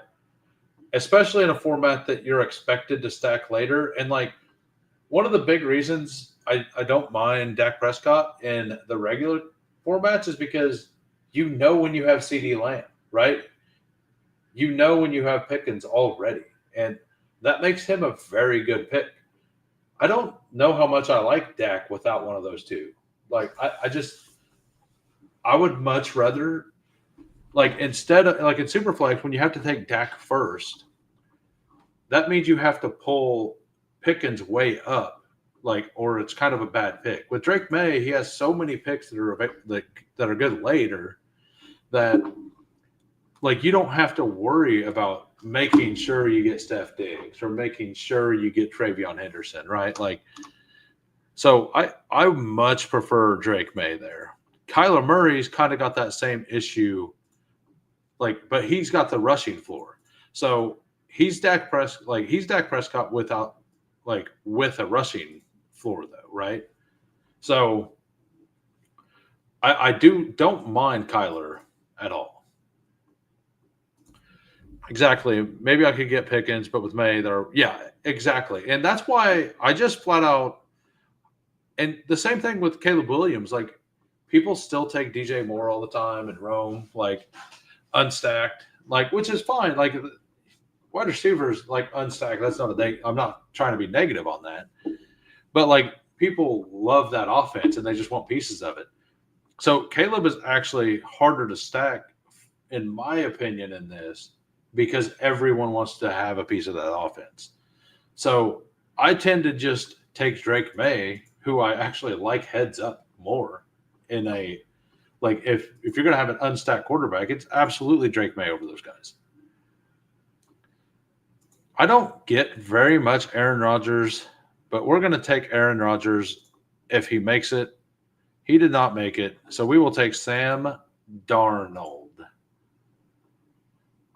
Especially in a format that you're expected to stack later. And, like, one of the big reasons I don't mind Dak Prescott in the regular formats is because you know when you have CeeDee Lamb, right? You know when you have Pickens already. And that makes him a very good pick. I don't know how much I like Dak without one of those two. Like, I would much rather, like, instead of, like, in SupaFlex, when you have to take Dak first, that means you have to pull Pickens way up. Like, or it's kind of a bad pick. With Drake May, he has so many picks that are good later that like you don't have to worry about making sure you get Steph Diggs or making sure you get Travion Henderson, right? Like, so I much prefer Drake May there. Kyler Murray's kind of got that same issue, like, but he's got the rushing floor. So he's Dak Prescott without like with a rushing floor though, right? So I don't mind Kyler at all. Exactly. Maybe I could get Pickens, but with May, exactly. And that's why I just flat out, and the same thing with Caleb Williams. Like, people still take DJ Moore all the time and Rome, like, unstacked, like, which is fine. Like, wide receivers, like, unstacked. That's not I'm not trying to be negative on that. But, like, people love that offense and they just want pieces of it. So Caleb is actually harder to stack, in my opinion, in this, because everyone wants to have a piece of that offense. So I tend to just take Drake May, who I actually like heads up more in a, like, if you're going to have an unstacked quarterback, it's absolutely Drake May over those guys. I don't get very much Aaron Rodgers, but we're going to take Aaron Rodgers if he makes it. He did not make it, so we will take Sam Darnold.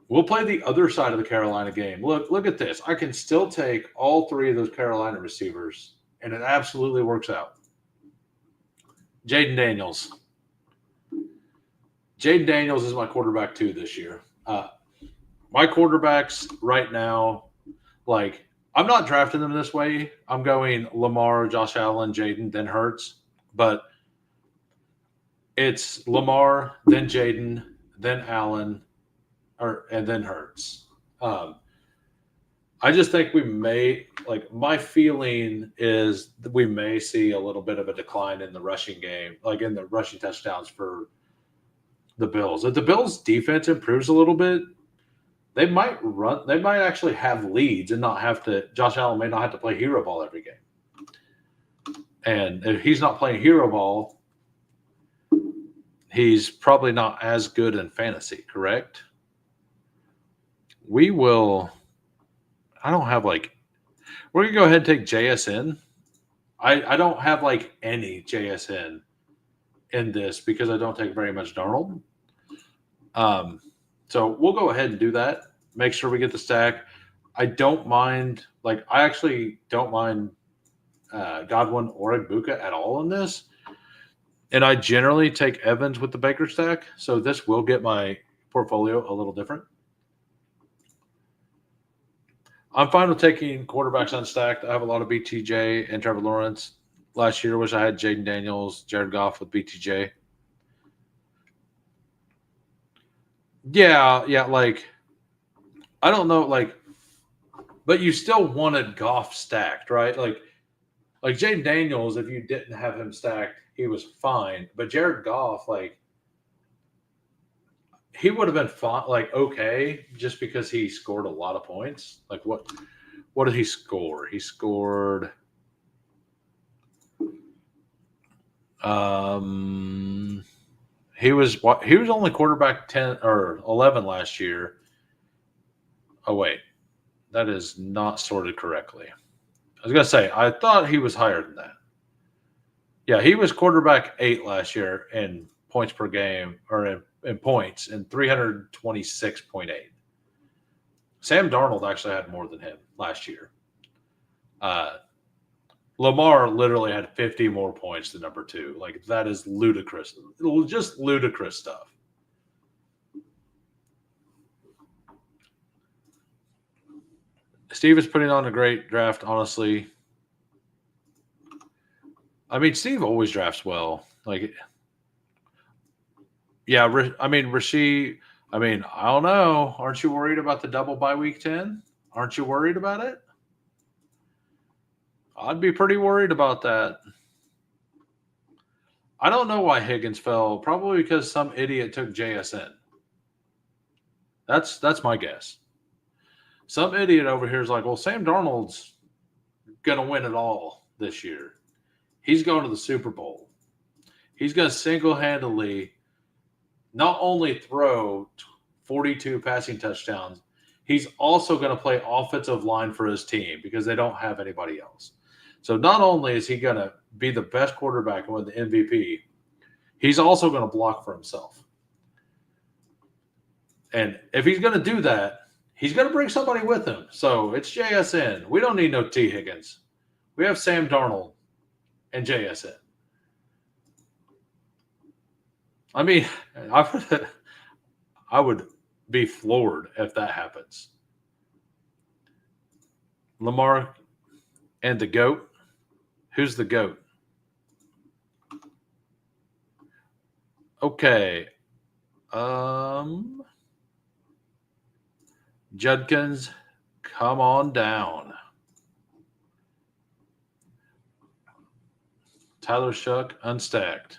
We'll play the other side of the Carolina game. Look at this. I can still take all three of those Carolina receivers, and it absolutely works out. Jaden Daniels. Jaden Daniels is my quarterback too this year. My quarterbacks right now, like, I'm not drafting them this way. I'm going Lamar, Josh Allen, Jaden, then Hurts. But it's Lamar, then Jaden, then Allen, and then Hurts. I just think we may, like, my feeling is that we may see a little bit of a decline in the rushing game, like in the rushing touchdowns for the Bills. If the Bills' defense improves a little bit, they might actually have leads and not have to. Josh Allen may not have to play hero ball every game. And if he's not playing hero ball, he's probably not as good in fantasy, correct? We will. I don't have, like, we're going to go ahead and take JSN. I don't have, like, any JSN in this because I don't take very much Darnold. So we'll go ahead and do that. Make sure we get the stack. I don't mind, like, I actually don't mind Godwin or Igbuka at all in this. And I generally take Evans with the Baker stack. So this will get my portfolio a little different. I'm fine with taking quarterbacks unstacked. I have a lot of BTJ and Trevor Lawrence. Last year, wish I had Jaden Daniels, Jared Goff with BTJ. Yeah, like, I don't know, like, but you still wanted Goff stacked, right? Like Jaden Daniels, if you didn't have him stacked, he was fine. But Jared Goff, like, he would have been fine, like, okay, just because he scored a lot of points. Like, what did he score? He scored he was only quarterback 10 or 11 last year. Oh wait, that is not sorted correctly. I was gonna say I thought he was higher than that. Yeah, he was quarterback 8 last year in points per game, or in points, and 326.8. Sam Darnold actually had more than him last year. Lamar literally had 50 more points than number 2. Like, that is ludicrous. Just ludicrous stuff. Steve is putting on a great draft, honestly. I mean, Steve always drafts well. Like, yeah, I mean, Rasheed, I mean, I don't know. Aren't you worried about the double by week 10? Aren't you worried about it? I'd be pretty worried about that. I don't know why Higgins fell. Probably because some idiot took JSN. That's my guess. Some idiot over here is like, well, Sam Darnold's going to win it all this year. He's going to the Super Bowl. He's going to single-handedly not only throw 42 passing touchdowns, he's also going to play offensive line for his team because they don't have anybody else. So not only is he going to be the best quarterback and win the MVP, he's also going to block for himself. And if he's going to do that, he's going to bring somebody with him. So it's JSN. We don't need no T. Higgins. We have Sam Darnold and JSN. I mean, I would be floored if that happens. Lamar and the GOAT. Who's the GOAT? Okay. Judkins, come on down. Tyler Shook, unstacked.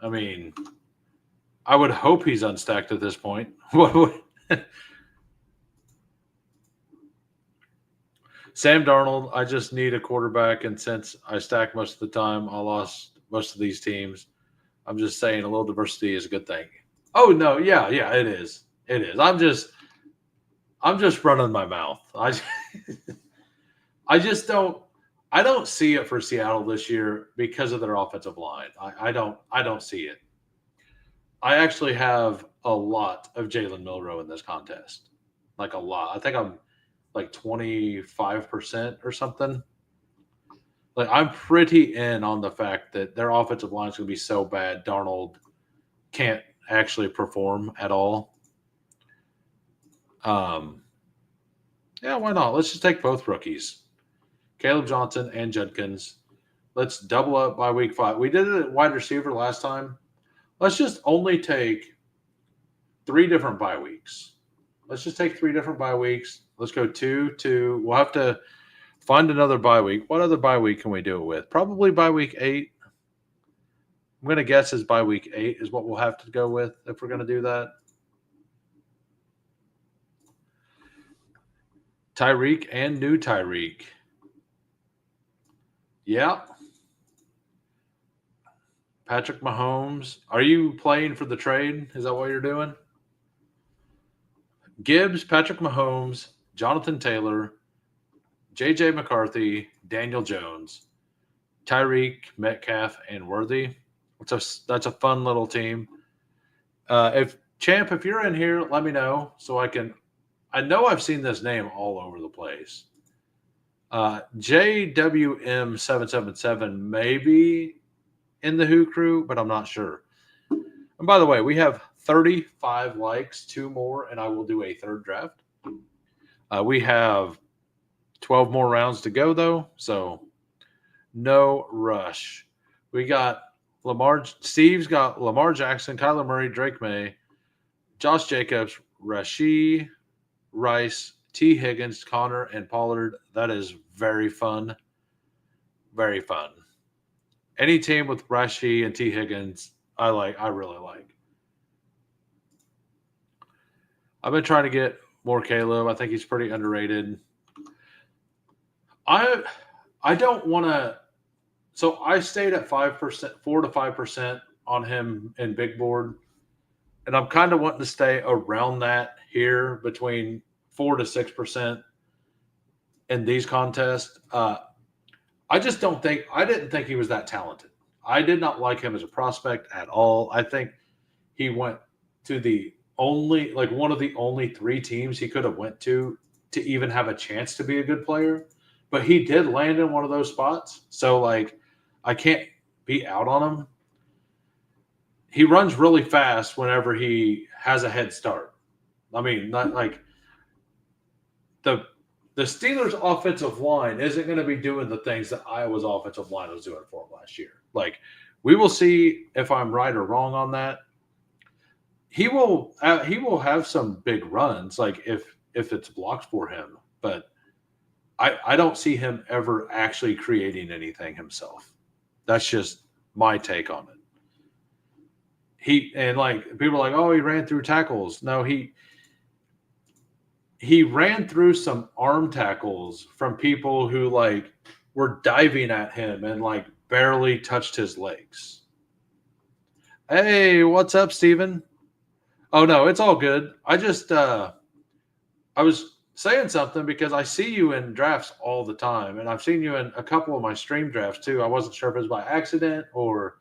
I mean, I would hope he's unstacked at this point. Sam Darnold, I just need a quarterback, and since I stack most of the time, I lost most of these teams. I'm just saying a little diversity is a good thing. Oh no, yeah, it is. It is. I'm just running my mouth. I just don't see it for Seattle this year because of their offensive line. I don't see it. I actually have a lot of Jalen Milroe in this contest. Like a lot. I think I'm like 25% or something. Like I'm pretty in on the fact that their offensive line is going to be so bad Darnold can't actually perform at all. Yeah, why not? Let's just take both rookies, Caleb Johnson and Judkins. Let's double up by week 5. We did it at wide receiver last time. Let's just only take 3 different bye weeks. Let's just take 3 different bye weeks. Let's go 2. We'll have to find another bye week. What other bye week can we do it with? Probably bye week 8. I'm going to guess is bye week 8 is what we'll have to go with if we're going to do that. Tyreek and new Tyreek. Yeah. Patrick Mahomes. Are you playing for the trade? Is that what you're doing? Gibbs, Patrick Mahomes, Jonathan Taylor, J.J. McCarthy, Daniel Jones, Tyreek, Metcalf, and Worthy. That's a fun little team. If you're in here, let me know so I can. I know I've seen this name all over the place. JWM777 maybe in the Who crew, but I'm not sure. And by the way, we have 35 likes, 2 more, and I will do a 3rd draft. We have 12 more rounds to go, though, so no rush. We got Steve's got Lamar Jackson, Kyler Murray, Drake May, Josh Jacobs, Rashee Rice, T. Higgins, Connor, and Pollard. That is very fun. Very fun. Any team with Rashee and T. Higgins, I really like. I've been trying to get more Caleb. I think he's pretty underrated. I don't want to. So I stayed at 5%, 4 to 5% on him in big board, and I'm kind of wanting to stay around that here between 4 to 6% in these contests. I didn't think he was that talented. I did not like him as a prospect at all. I think he went to one of the only 3 teams he could have went to even have a chance to be a good player. But he did land in one of those spots. So, I can't be out on him. He runs really fast whenever he has a head start. I mean, not like the Steelers' offensive line isn't going to be doing the things that Iowa's offensive line was doing for him last year. We will see if I'm right or wrong on that. He will have some big runs, if it's blocked for him. But I don't see him ever actually creating anything himself. That's just my take on it. People are like, oh, he ran through tackles. No, he ran through some arm tackles from people who were diving at him and barely touched his legs. Hey, what's up, Steven? Oh no, it's all good. I just I was saying something because I see you in drafts all the time, and I've seen you in a couple of my stream drafts too. I wasn't sure if it was by accident or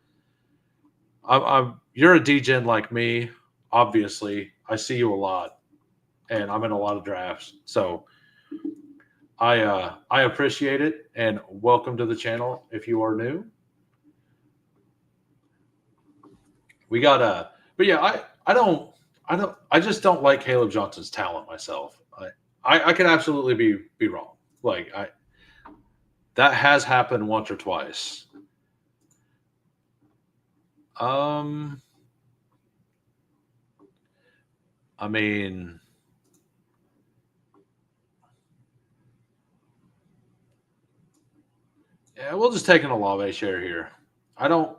I'm you're a DGen like me. Obviously, I see you a lot, and I'm in a lot of drafts. So I appreciate it, and welcome to the channel if you are new. We got but yeah, I just don't like Caleb Johnson's talent myself. I could absolutely be wrong. Like I that has happened once or twice. Um, I mean, yeah, we'll just take an Olave share here. I don't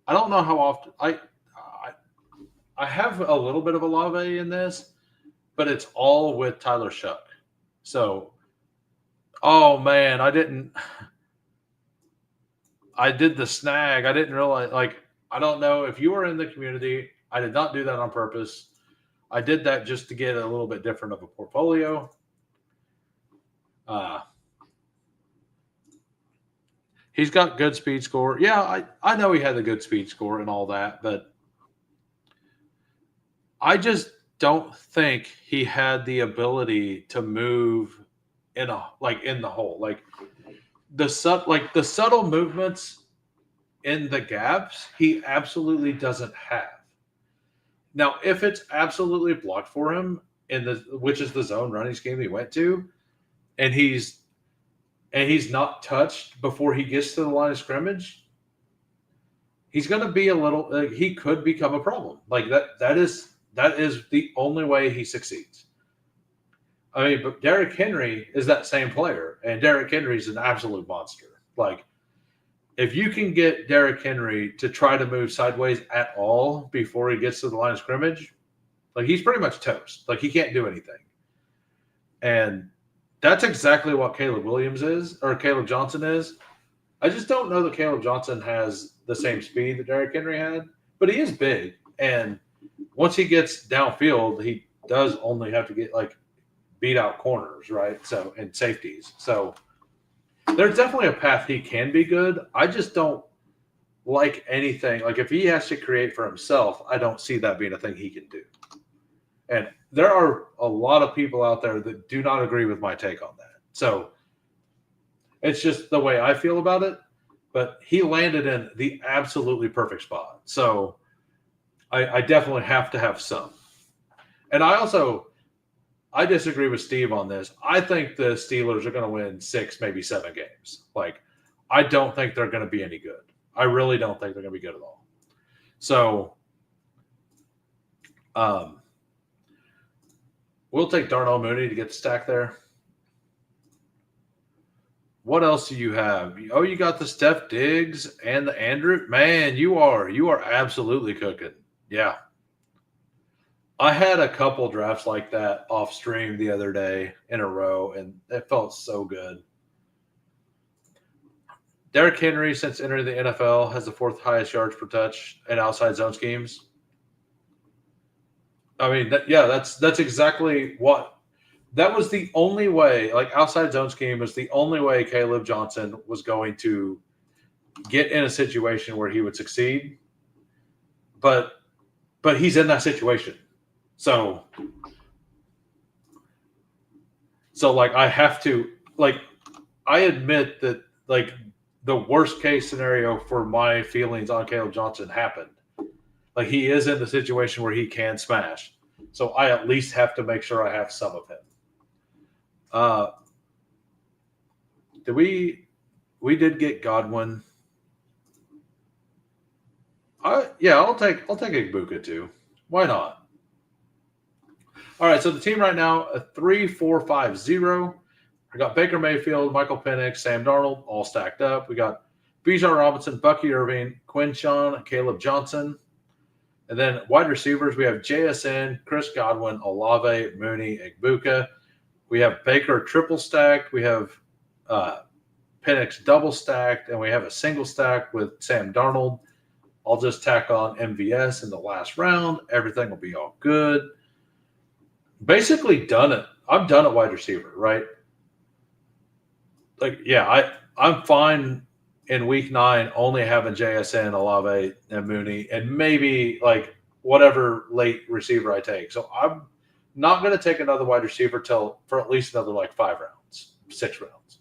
I don't know how often I have a little bit of Olave in this, but it's all with Tyler Shuck. So, oh man, I did the snag. I didn't realize like I don't know if you were in the community. I did not do that on purpose. I did that just to get a little bit different of a portfolio. Uh, he's got good speed score. Yeah, I know he had a good speed score and all that, but I just don't think he had the ability to move in a like in the hole. Like the subtle movements in the gaps, he absolutely doesn't have. Now, if it's absolutely blocked for him in the which is the zone running scheme he went to, and he's not touched before he gets to the line of scrimmage, he's going to be a little. He could become a problem. Like that. That is the only way he succeeds. I mean, but Derrick Henry is that same player, and Derrick Henry's an absolute monster. Like if you can get Derrick Henry to try to move sideways at all before he gets to the line of scrimmage, like he's pretty much toast. Like he can't do anything. And that's exactly what Caleb Williams is, or Caleb Johnson is. I just don't know that Caleb Johnson has the same speed that Derrick Henry had, but he is big. And once he gets downfield, he does only have to get like beat out corners, right? So, and safeties. So there's definitely a path he can be good. I just don't like anything. Like if he has to create for himself, I don't see that being a thing he can do. And there are a lot of people out there that do not agree with my take on that. So it's just the way I feel about it. But he landed in the absolutely perfect spot. So I definitely have to have some. And I disagree with Steve on this. I think the Steelers are going to win 6, maybe 7 games. Like, I don't think they're going to be any good. I really don't think they're going to be good at all. So, we'll take Darnell Mooney to get the stack there. What else do you have? Oh, you got the Steph Diggs and the Andrew. Man, you are absolutely cooking. Yeah. I had a couple drafts like that off stream the other day in a row, and it felt so good. Derrick Henry, since entering the NFL, has the 4th highest yards per touch in outside zone schemes. I mean, that's exactly what. That was the only way. Like outside zone scheme was the only way Caleb Johnson was going to get in a situation where he would succeed. But he's in that situation. So like I have to like I admit that like the worst case scenario for my feelings on Caleb Johnson happened. Like he is in the situation where he can smash. So I at least have to make sure I have some of him. We did get Godwin. I'll take Igbuka too. Why not? All right, so the team right now, a 3-4-5-0. I got Baker Mayfield, Michael Penix, Sam Darnold, all stacked up. We got Bijan Robinson, Bucky Irving, Quinshon, Caleb Johnson. And then wide receivers, we have JSN, Chris Godwin, Olave, Mooney, Igbuka. We have Baker triple stacked. We have Penix double stacked. And we have a single stack with Sam Darnold. I'll just tack on MVS in the last round. Everything will be all good. Basically done it. I'm done at wide receiver, right? Like, yeah, I'm fine in week 9 only having JSN, Olave, and Mooney, and maybe like whatever late receiver I take. So I'm not going to take another wide receiver for at least another like 5 rounds, 6 rounds.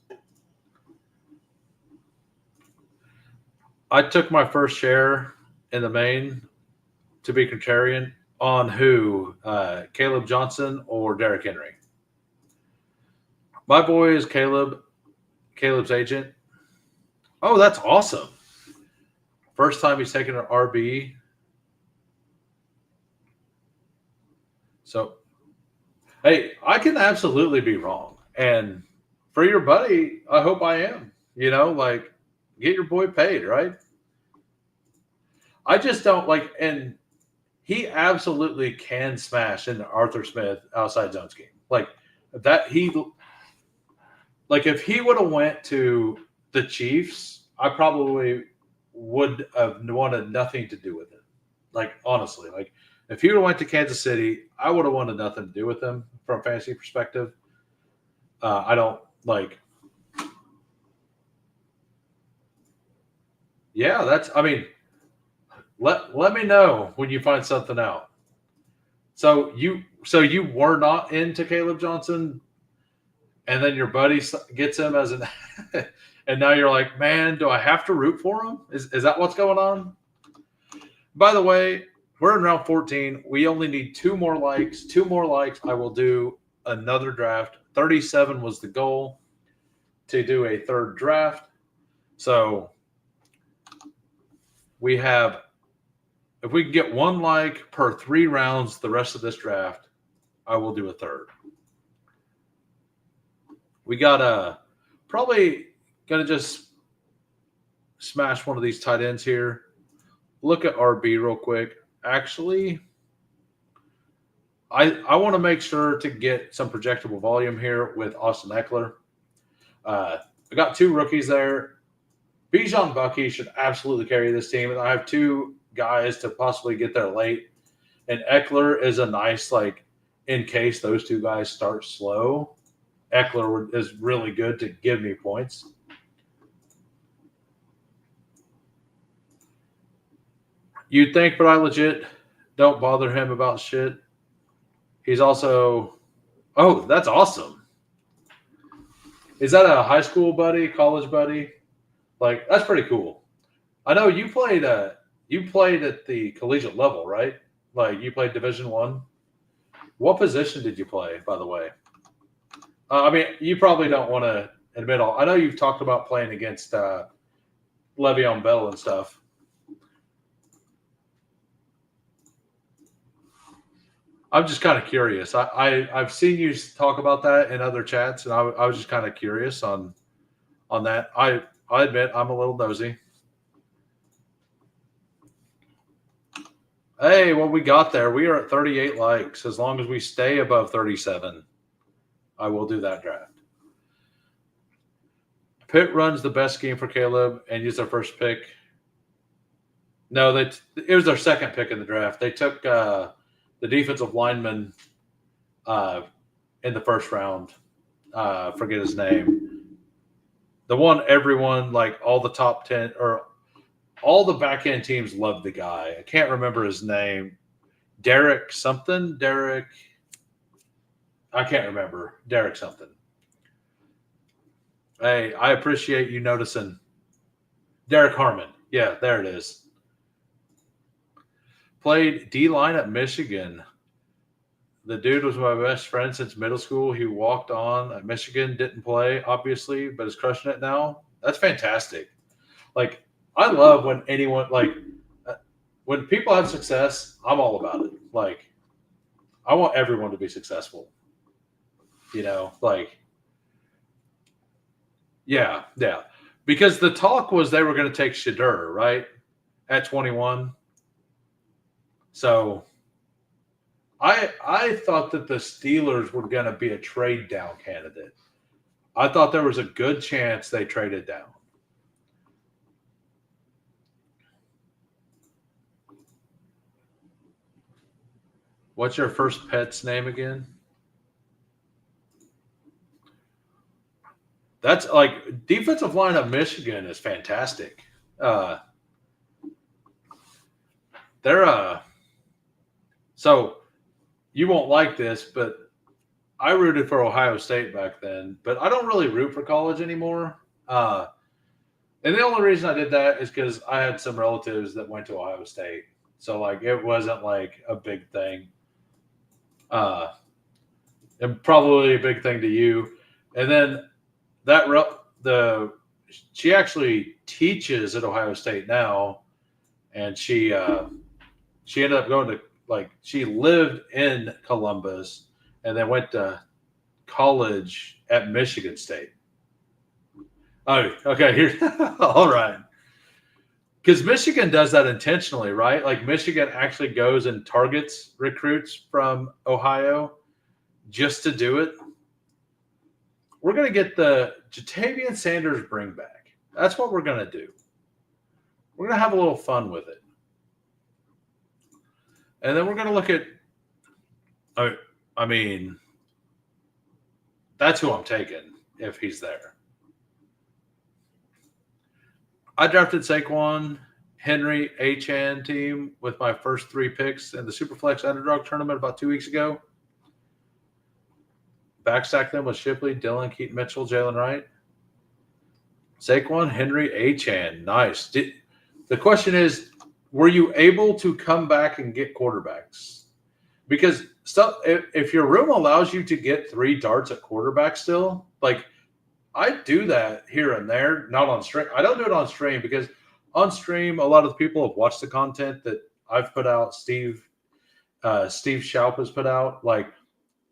I took my first share in the main to be contrarian on who, Caleb Johnson or Derrick Henry. My boy is Caleb's agent. Oh, that's awesome. First time he's taken an RB. So, hey, I can absolutely be wrong. And for your buddy, I hope I am. Like, get your boy paid, right? I just don't like, and he absolutely can smash in the Arthur Smith outside zone scheme. Like that, if he would have went to the Chiefs, I probably would have wanted nothing to do with it. Like, honestly, like if he would have went to Kansas City, I would have wanted nothing to do with him from a fantasy perspective. I don't like. Yeah, let me know when you find something out. So you were not into Caleb Johnson, and then your buddy gets him as an, and now you're like, man, do I have to root for him? Is that what's going on? By the way, we're in round 14. We only need 2 more likes. 2 more likes. I will do another draft. 37 was the goal to do a third draft. So we have, if we can get 1 like per 3 rounds the rest of this draft, I will do a third. We got probably going to just smash one of these tight ends here. Look at RB real quick. Actually, I want to make sure to get some projectable volume here with Austin Eckler. I got 2 rookies there. Bijan Bucky should absolutely carry this team. And I have 2 guys to possibly get there late. And Eckler is a nice, like, in case those 2 guys start slow, Eckler is really good to give me points. You'd think, but I legit don't bother him about shit. He's also, oh, that's awesome. Is that a high school buddy, college buddy? Like, that's pretty cool. I know you played at the collegiate level, right? Like, you played Division I. What position did you play, by the way? I mean, you probably don't want to admit all. I know you've talked about playing against Le'Veon Bell and stuff. I'm just kind of curious. I've seen you talk about that in other chats, and I was just kind of curious on that. I admit I'm a little nosy. Hey, what we got there? We are at 38 likes. As long as we stay above 37, I will do that draft. Pitt runs the best scheme for Caleb and used their first pick. No, it was their second pick in the draft. They took the defensive lineman in the first round. Forget his name. The one everyone, like all the top 10 or all the back end teams love the guy. I can't remember his name. Derek something. I can't remember. Derek something. Hey, I appreciate you noticing. Derek Harmon. Yeah, there it is. Played D-line at Michigan. The dude was my best friend since middle school. He walked on at Michigan, didn't play, obviously, but is crushing it now. That's fantastic. Like, I love when anyone, like, when people have success, I'm all about it. Like, I want everyone to be successful. Like, yeah. Because the talk was they were going to take Shedeur, right, at 21. So I thought that the Steelers were going to be a trade down candidate. I thought there was a good chance they traded down. What's your first pet's name again? That's like defensive line of Michigan is fantastic. They're so you won't like this, but I rooted for Ohio State back then, but I don't really root for college anymore. And the only reason I did that is because I had some relatives that went to Ohio State, so like it wasn't like a big thing, and probably a big thing to you. And then that the she actually teaches at Ohio State now, and she ended up going to like she lived in Columbus and then went to college at Michigan State. Oh, okay. Here, all right. Because Michigan does that intentionally, right? Like Michigan actually goes and targets recruits from Ohio just to do it. We're going to get the Jatavian Sanders bring back. That's what we're going to do. We're going to have a little fun with it. And then we're going to look at, I mean, that's who I'm taking if he's there. I drafted Saquon, Henry, Achane team with my first 3 picks in the SupaFlex Underdog tournament about 2 weeks ago. Backstack them with Shipley, Dillon, Keaton Mitchell, Jalen Wright. Saquon, Henry, Achane. Nice. The question is, were you able to come back and get quarterbacks? Because if your room allows you to get 3 darts at quarterback still, like I do that here and there, not on stream. I don't do it on stream because on stream, a lot of the people have watched the content that I've put out. Steve Schaup has put out. Like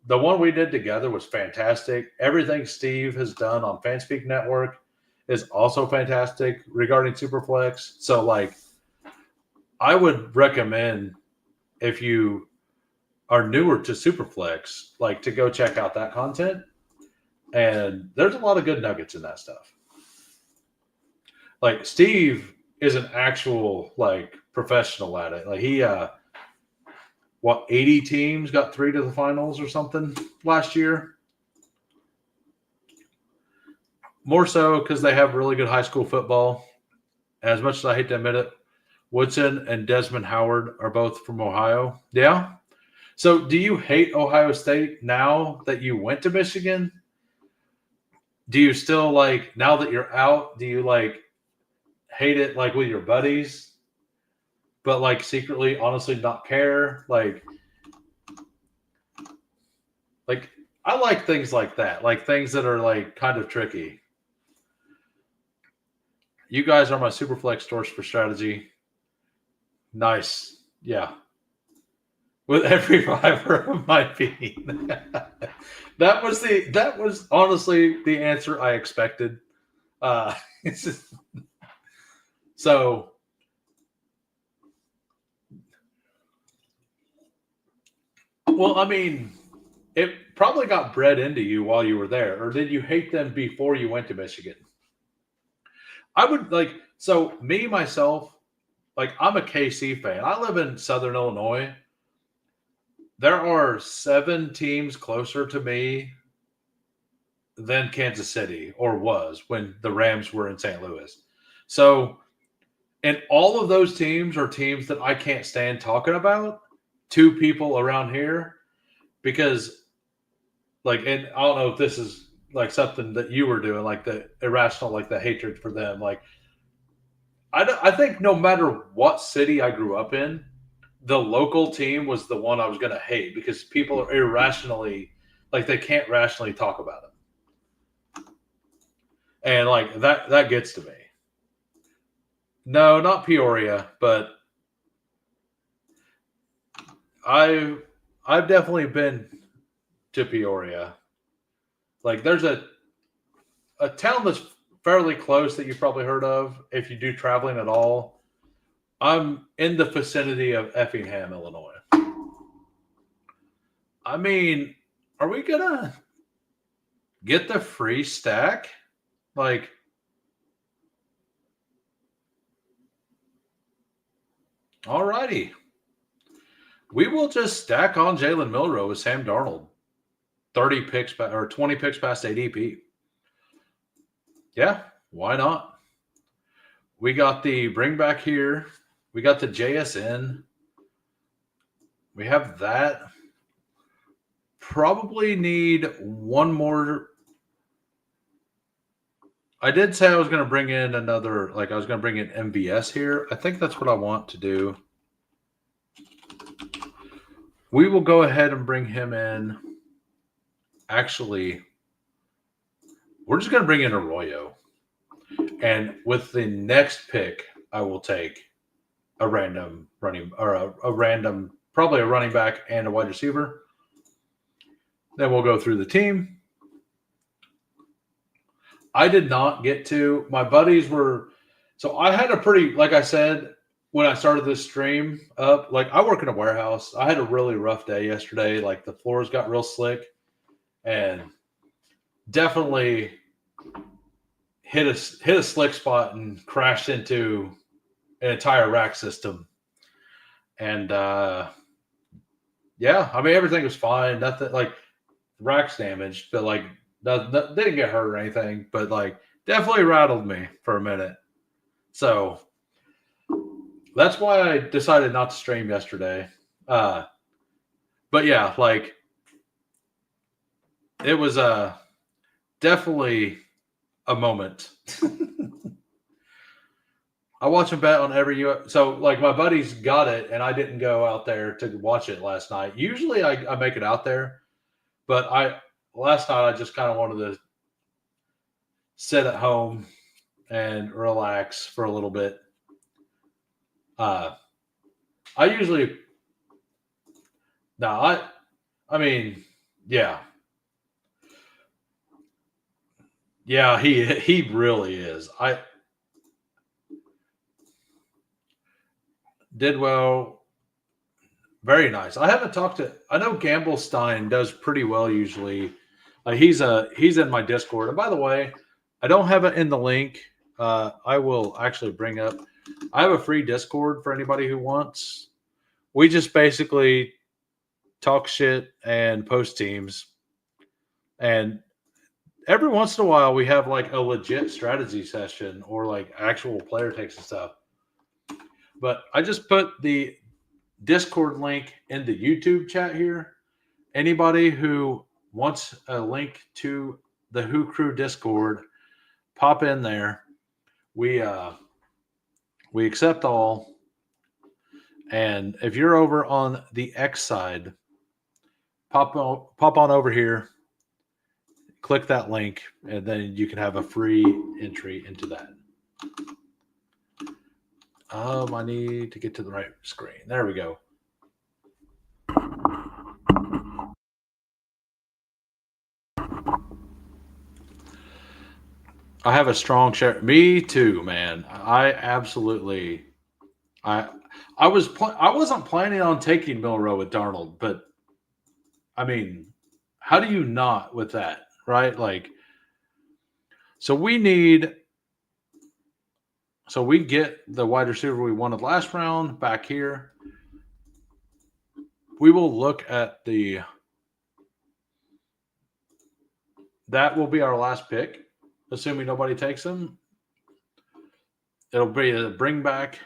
the one we did together was fantastic. Everything Steve has done on Fanspeak Network is also fantastic regarding Superflex. So like, I would recommend if you are newer to Superflex, like to go check out that content. And there's a lot of good nuggets in that stuff. Like Steve is an actual like professional at it. Like he 80 teams got 3 to the finals or something last year. More so because they have really good high school football. As much as I hate to admit it, Woodson and Desmond Howard are both from Ohio. Yeah. So do you hate Ohio State now that you went to Michigan? Do you still like, now that you're out, do you like hate it like with your buddies, but like secretly, honestly not care? Like I like things like that, like things that are like kind of tricky. You guys are my Superflex source for strategy. Nice. Yeah. With every fiber of my being. that was honestly the answer I expected. So well, I mean, it probably got bred into you while you were there, or did you hate them before you went to Michigan? I would like, so me myself, like I'm a KC fan. I live in Southern Illinois. There are 7 teams closer to me than Kansas City, or was when the Rams were in St. Louis. So, and all of those teams are teams that I can't stand talking about to people around here because, like, and I don't know if this is like something that you were doing, like the irrational, like the hatred for them. Like, I think no matter what city I grew up in, the local team was the one I was going to hate because people are irrationally, like they can't rationally talk about it. And like that gets to me. No, not Peoria, but I've definitely been to Peoria. Like there's a town that's fairly close that you've probably heard of if you do traveling at all. I'm in the vicinity of Effingham, Illinois. I mean, are we gonna get the free stack? Like, alrighty. We will just stack on Jalen Milroe with Sam Darnold. 30 picks or 20 picks past ADP. Yeah, why not? We got the bring back here. We got the JSN. We have that. Probably need one more. I did say I was going to bring in another, like I was going to bring in MVS here. I think that's what I want to do. We will go ahead and bring him in. Actually, we're just going to bring in Arroyo. And with the next pick, I will take a random running or a random, probably a running back and a wide receiver. Then we'll go through the team. I did not get to, my buddies were, so I had a pretty, like I said, when I started this stream up, like I work in a warehouse. I had a really rough day yesterday. Like the floors got real slick and definitely hit a slick spot and crashed into an entire rack system. And yeah, I mean everything was fine. Nothing like rack's damaged, but like they didn't get hurt or anything. But like definitely rattled me for a minute. So that's why I decided not to stream yesterday. But yeah, like it was definitely a moment. I watch them bet on every so like my buddies got it and I didn't go out there to watch it last night. Usually I make it out there, but last night I just kind of wanted to sit at home and relax for a little bit. I usually I mean, yeah. Yeah, he really is. I did well. Very nice. I haven't talked to. I know Gamblestein does pretty well usually. He's in my Discord. And by the way, I don't have it in the link. I will actually bring up. I have a free Discord for anybody who wants. We just basically talk shit and post teams, and every once in a while we have like a legit strategy session or like actual player takes and stuff. But I just put the Discord link in the YouTube chat here. Anybody who wants a link to the Who Crew Discord, pop in there. We accept all. And if you're over on the X side, pop on over here, click that link, and then you can have a free entry into that. I need to get to the right screen. There we go. I have a strong share. Me too, man. I absolutely. I wasn't planning on taking Milroe with Darnold, but I mean, how do you not with that, right? Like, so we get the wide receiver we wanted last round back here. We will look at that will be our last pick, assuming nobody takes him. It'll be a bring back.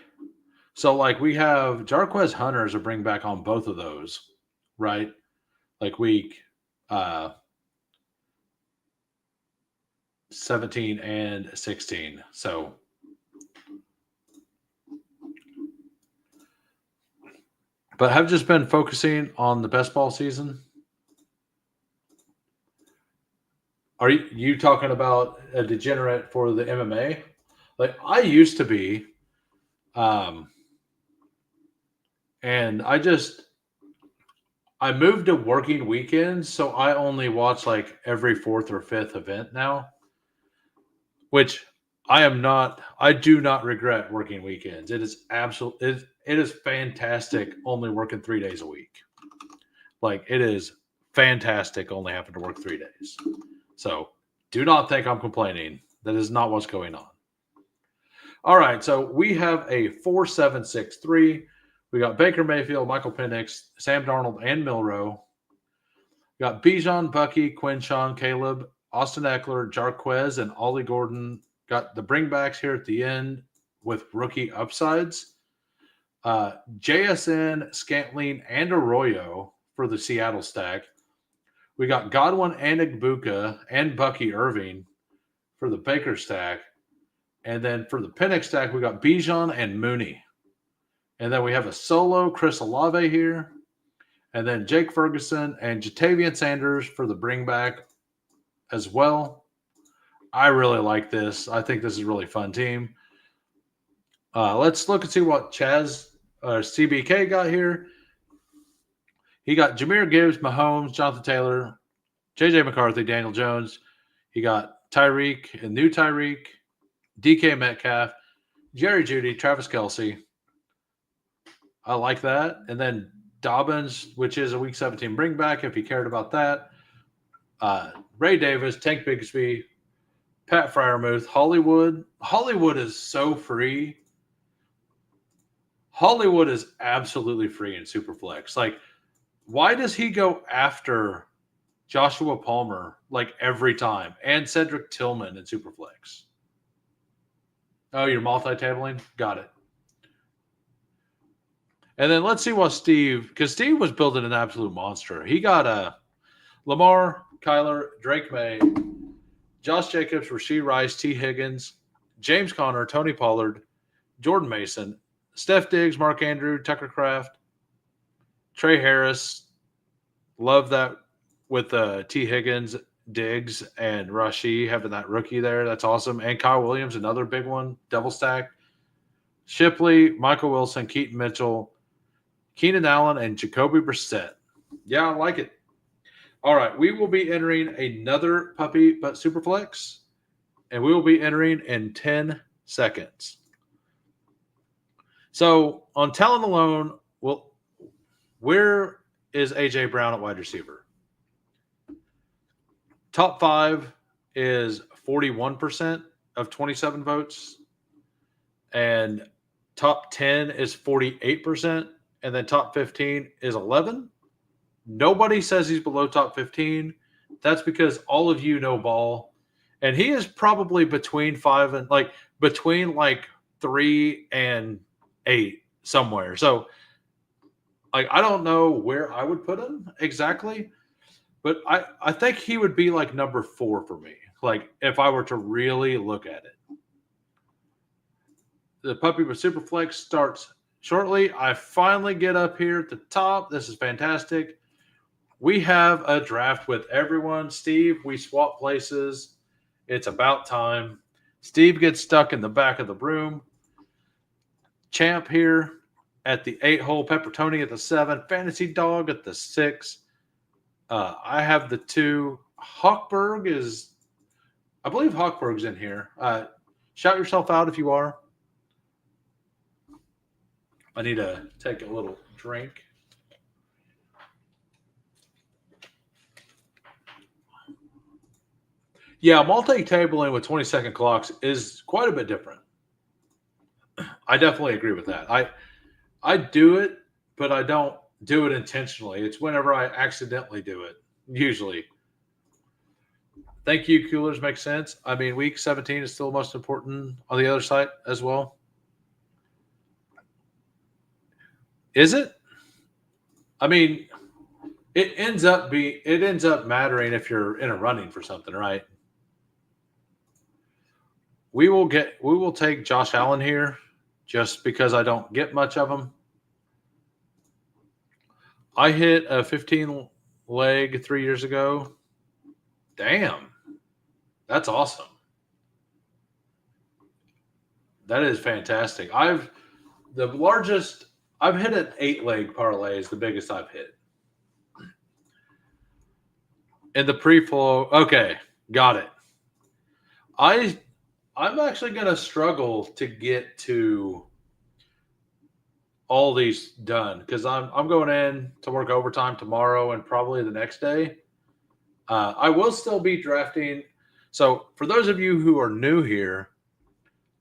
So like we have Jarquez Hunter as a bring back on both of those, right? Like week 17 and 16. So but have just been focusing on the best ball season. Are you talking about a degenerate for the MMA? Like I used to be, and I moved to working weekends, so I only watch like every fourth or fifth event now, which I do not regret working weekends. It is it is fantastic only working 3 days a week. Like it is fantastic only having to work 3 days. So do not think I'm complaining. That is not what's going on. All right, so we have a 4-7-6-3 We got Baker Mayfield, Michael Penix, Sam Darnold, and Milrow. We got Bijan, Bucky, Quinshawn, Caleb, Austin Eckler, Jarquez, and Ollie Gordon. Got the bringbacks here at the end with rookie upsides. JSN, Scantling, and Arroyo for the Seattle stack. We got Godwin and Igbuka and Bucky Irving for the Baker stack. And then for the Penix stack, we got Bijan and Mooney. And then we have a solo Chris Olave here. And then Jake Ferguson and Jatavian Sanders for the bringback as well. I really like this. I think this is a really fun team. Let's look and see what CBK got here. He got Jahmyr Gibbs, Mahomes, Jonathan Taylor, JJ McCarthy, Daniel Jones. He got Tyreek and new Tyreek, DK Metcalf, Jerry Jeudy, Travis Kelce. I like that. And then Dobbins, which is a Week 17 bringback, if you cared about that. Ray Davis, Tank Bigsby, Pat Freiermuth, Hollywood. Hollywood is so free. Hollywood is absolutely free in Superflex. Like, why does he go after Joshua Palmer like every time and Cedric Tillman in Superflex? Oh, you're multi-tabling? Got it. And then let's see what Steve, because Steve was building an absolute monster. He got Lamar, Kyler, Drake May, Josh Jacobs, Rashee Rice, T. Higgins, James Conner, Tony Pollard, Jordan Mason, Steph Diggs, Mark Andrew, Tucker Kraft, Trey Harris. Love that with T. Higgins, Diggs, and Rashee having that rookie there. That's awesome. And Kyle Williams, another big one, double stacked. Shipley, Michael Wilson, Keaton Mitchell, Keenan Allen, and Jacoby Brissett. Yeah, I like it. All right, we will be entering another Puppy But Superflex, and we will be entering in 10 seconds. So on Talent Alone, where is A.J. Brown at wide receiver? Top 5 is 41% of 27 votes, and top 10 is 48%, and then top 15 is 11. Nobody says he's below top 15. That's because all of you know ball, and he is probably between 5 and between 3 and 8 somewhere. So I don't know where I would put him exactly, but I think he would be number 4 for me. If I were to really look at it. The Puppy with Superflex starts shortly. I finally get up here at the top. This is fantastic. We have a draft with everyone. Steve, we swap places. It's about time. Steve gets stuck in the back of the room. Champ here at the 8-hole, Pepper Tony at the 7, Fantasy Dog at the 6. I have the 2. Hawkberg is, I believe Hawkberg's in here. Shout yourself out if you are. I need to take a little drink. Yeah, multi-tabling with 20-second clocks is quite a bit different. I definitely agree with that. I do it, but I don't do it intentionally. It's whenever I accidentally do it, usually. Thank you, Coolers. Makes sense. I mean, week 17 is still the most important on the other side as well. Is it? I mean, it ends up mattering if you're in a running for something, right? We will take Josh Allen here just because I don't get much of him. I hit a 15 leg 3 years ago. Damn. That's awesome. That is fantastic. I've hit an 8-leg parlay is the biggest I've hit. In the pre-flow, okay, got it. I'm actually going to struggle to get to all these done because I'm going in to work overtime tomorrow and probably the next day. I will still be drafting. So for those of you who are new here,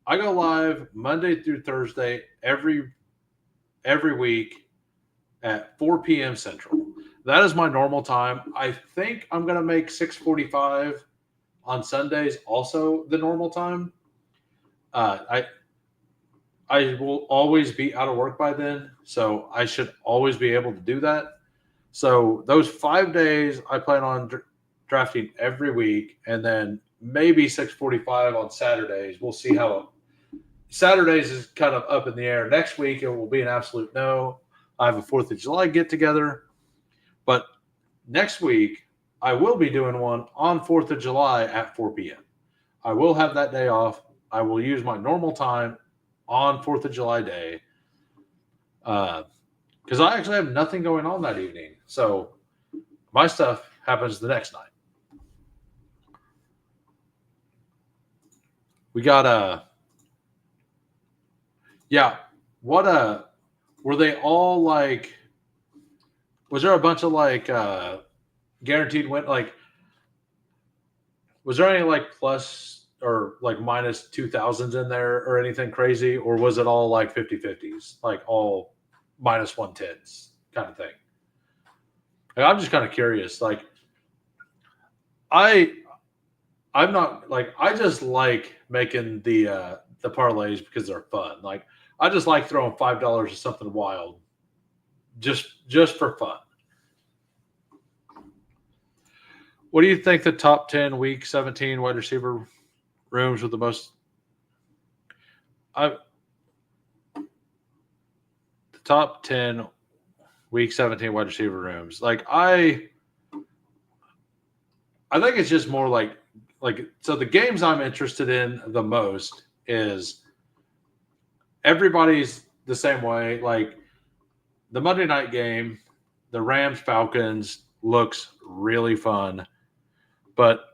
I go live Monday through Thursday every every week at 4 p.m. Central. That is my normal time. I think I'm going to make 6:45 on Sundays also the normal time. I will always be out of work by then, so I should always be able to do that. So those 5 days, I plan on drafting every week, and then maybe 6:45 on Saturdays. We'll see how. Saturdays is kind of up in the air. Next week, it will be an absolute no. I have a 4th of July get together, but next week I will be doing one on 4th of July at 4 p.m. I will have that day off. I will use my normal time on 4th of July day because I actually have nothing going on that evening. So my stuff happens the next night. We got yeah. What were they all like? Was there a bunch of like guaranteed win? Like, was there any like plus or like minus 2000s in there or anything crazy? Or was it all like 50-50s, like all minus 110s kind of thing? Like, I'm just kind of curious. Like, I'm not like I just like making the parlays because they're fun. Like, I just like throwing $5 or something wild, just for fun. What do you think the top 10 week 17 wide receiver rooms with the most? The top 10 week 17 wide receiver rooms. Like I think it's just more like so the games I'm interested in the most is everybody's the same way. Like the Monday night game, the Rams Falcons looks really fun. But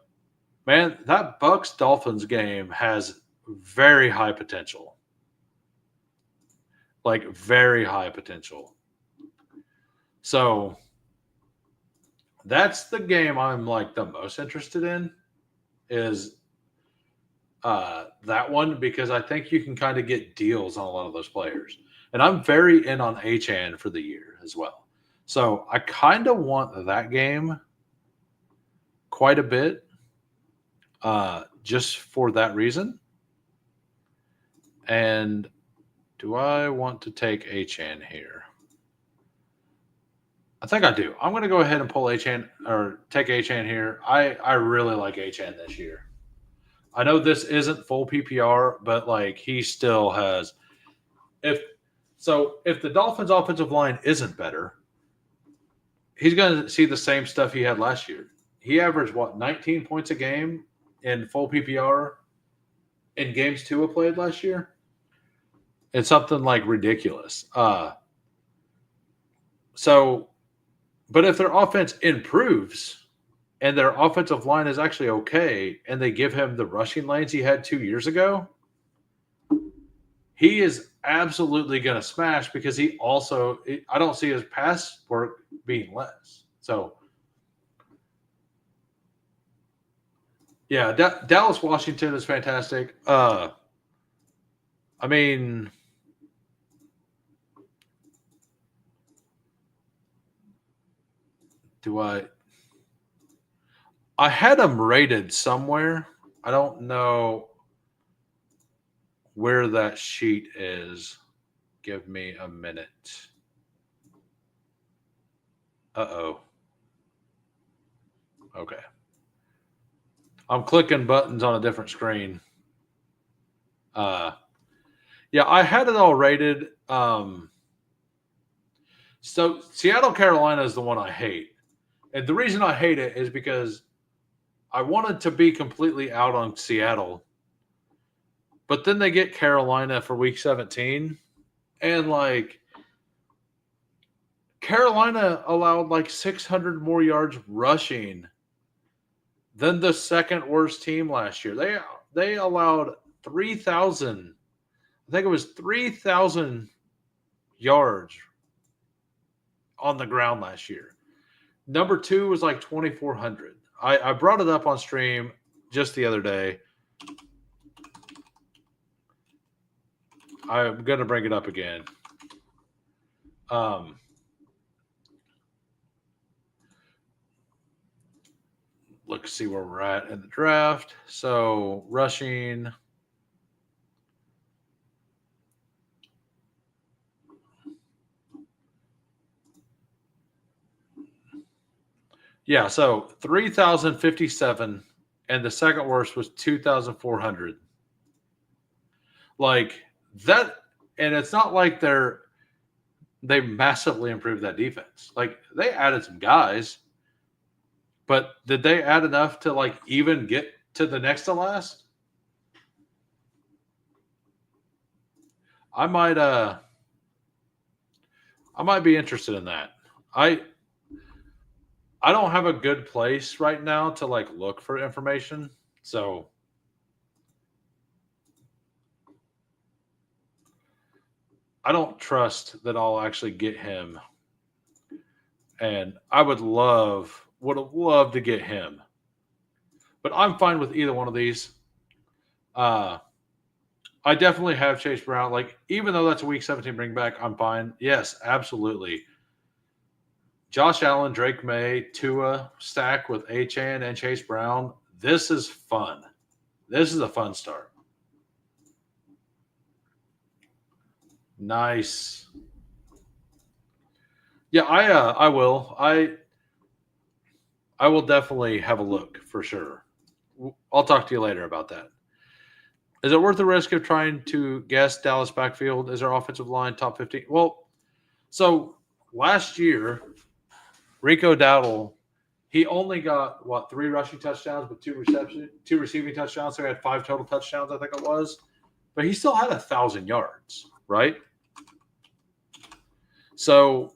man, that Bucks Dolphins game has very high potential. Like very high potential. So that's the game I'm like the most interested in is that one because I think you can kind of get deals on a lot of those players. And I'm very in on Achane for the year as well. So I kind of want that game quite a bit just for that reason. And do I want to take Achane here? I think I do. I'm going to go ahead and pull Achane or take Achane here. I really like Achane this year. I know this isn't full PPR, but like he still has. If the Dolphins' offensive line isn't better, he's going to see the same stuff he had last year. He averaged 19 points a game in full PPR in games Tua played last year. It's something like ridiculous. But if their offense improves and their offensive line is actually okay and they give him the rushing lanes he had 2 years ago, he is absolutely going to smash because he also – I don't see his pass work being less. So, yeah, Dallas, Washington is fantastic. I mean – I had them rated somewhere. I don't know where that sheet is. Give me a minute. Uh-oh. Okay. I'm clicking buttons on a different screen. Yeah, I had it all rated. So Seattle, Carolina is the one I hate. And the reason I hate it is because I wanted to be completely out on Seattle. But then they get Carolina for week 17. And like Carolina allowed like 600 more yards rushing than the second worst team last year. They allowed 3,000. I think it was 3,000 yards on the ground last year. Number 2 was like 2,400. I brought it up on stream just the other day. I'm going to bring it up again. Um, let's see where we're at in the draft. So rushing. Yeah, so 3,057, and the second worst was 2,400. Like that, and it's not like they massively improved that defense. Like they added some guys, but did they add enough to like even get to the next to last? I might I might be interested in that. I I don't have a good place right now to like look for information. So I don't trust that I'll actually get him. And I would have loved to get him. But I'm fine with either one of these. Uh I definitely have Chase Brown. Like, even though that's a week 17 bring back, I'm fine. Yes, absolutely. Josh Allen, Drake May, Tua stack with Achan and Chase Brown. This is fun. This is a fun start. Nice. Yeah, I will. I will definitely have a look for sure. I'll talk to you later about that. Is it worth the risk of trying to guess Dallas backfield? Is our offensive line top 15? Well, so last year, Rico Dowdle, he only got what, 3 rushing touchdowns, but two receiving touchdowns. So he had 5 total touchdowns, I think it was. But he still had 1,000 yards, right? So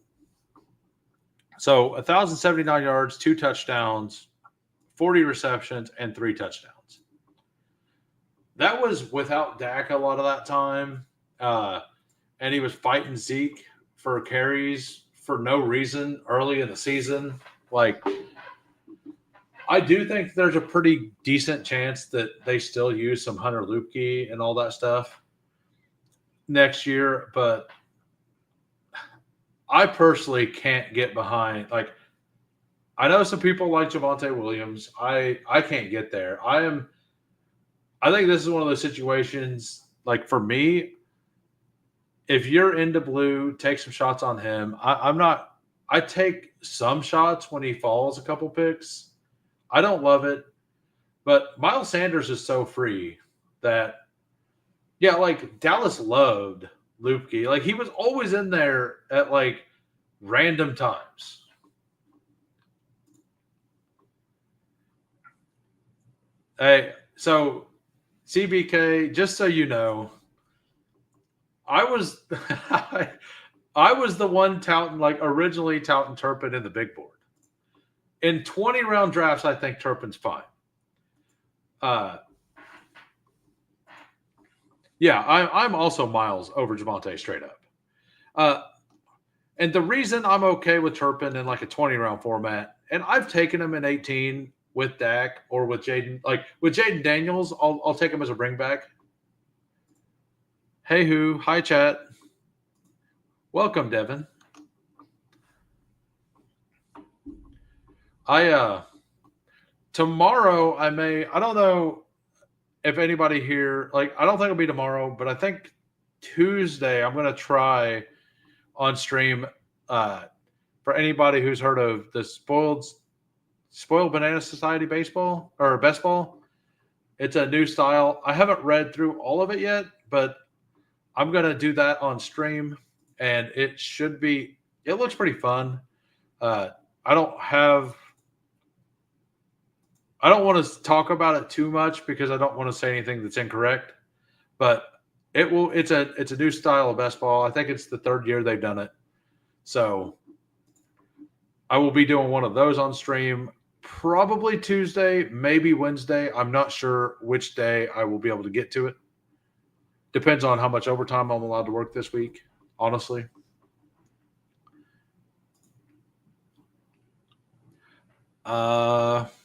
1,079 yards, 2 touchdowns, 40 receptions, and 3 touchdowns. That was without Dak a lot of that time. And he was fighting Zeke for carries for no reason early in the season. Like, I do think there's a pretty decent chance that they still use some Hunter Lupke and all that stuff next year, but I personally can't get behind. Like, I know some people like Javonte Williams. I can't get there. I think this is one of those situations. Like, for me, if you're into blue, take some shots on him. I'm not. I take some shots when he falls a couple picks. I don't love it, but Miles Sanders is so free that, yeah, like Dallas loved Lupke. Like, he was always in there at like random times. Hey, so CBK, just so you know, I was I was the one touting, like, originally touting Turpin in the big board. In 20 round drafts, I think Turpin's fine. Uh, yeah, I'm also Miles over Javonte straight up. Uh, and the reason I'm okay with Turpin in like a 20 round format, and I've taken him in 18 with Dak or with Jaden, like with Jaden Daniels, I'll take him as a bring back. Hey who, hi chat. Welcome, Devin. Tomorrow I don't know if anybody here, like, I don't think it'll be tomorrow, but I think Tuesday I'm gonna try on stream, uh for anybody who's heard of the Spoiled Banana Society baseball or best ball. It's a new style. I haven't read through all of it yet, but I'm gonna do that on stream, and it looks pretty fun. Uh, I don't have I don't want to talk about it too much because I don't want to say anything that's incorrect. But it's a new style of best ball. I think it's the third year they've done it. So I will be doing one of those on stream, probably Tuesday, maybe Wednesday. I'm not sure which day I will be able to get to it. Depends on how much overtime I'm allowed to work this week, honestly.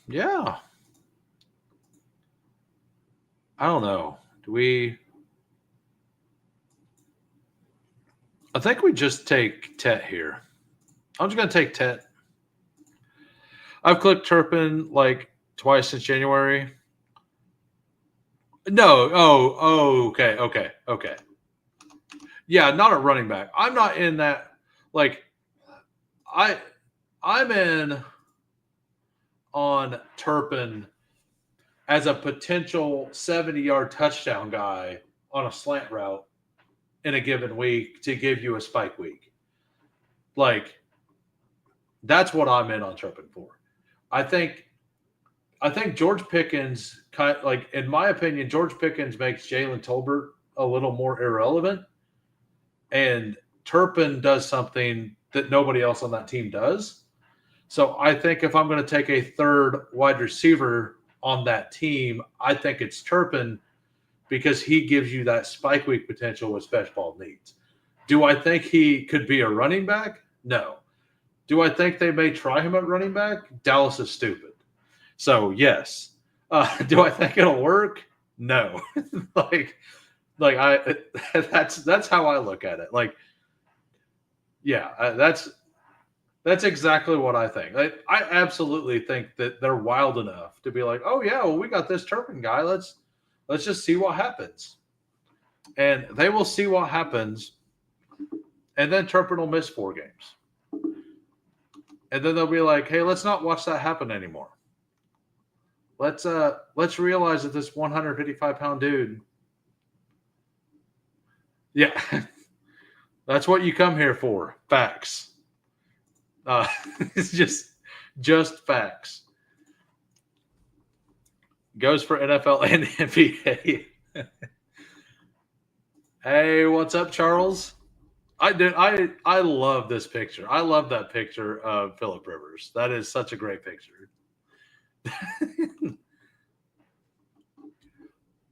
Yeah. I don't know. Do we I think we just take Tet here. I'm just going to take Tet. I've clicked Turpin like twice since January. No. Oh, okay. Yeah, not a running back. I'm not in that. Like, I'm in on Turpin as a potential 70-yard touchdown guy on a slant route in a given week to give you a spike week. Like, that's what I'm in on Turpin for. I think George Pickens, in my opinion, George Pickens makes Jalen Tolbert a little more irrelevant, and Turpin does something that nobody else on that team does. So I think if I'm going to take a third wide receiver on that team, I think it's Turpin because he gives you that spike week potential with Bestball needs. Do I think he could be a running back? No. Do I think they may try him at running back? Dallas is stupid. So yes. Do I think it'll work? No. That's how I look at it. Like, yeah, that's exactly what I think. I absolutely think that they're wild enough to be like, oh yeah, well, we got this Turpin guy. Let's just see what happens. And they will see what happens. And then Turpin will miss 4 games. And then they'll be like, hey, let's not watch that happen anymore. Let's realize that this 155-pound dude. Yeah. That's what you come here for. Facts. It's just facts. Goes for NFL and NBA. Hey, what's up, Charles? I love this picture. I love that picture of Phillip Rivers. That is such a great picture.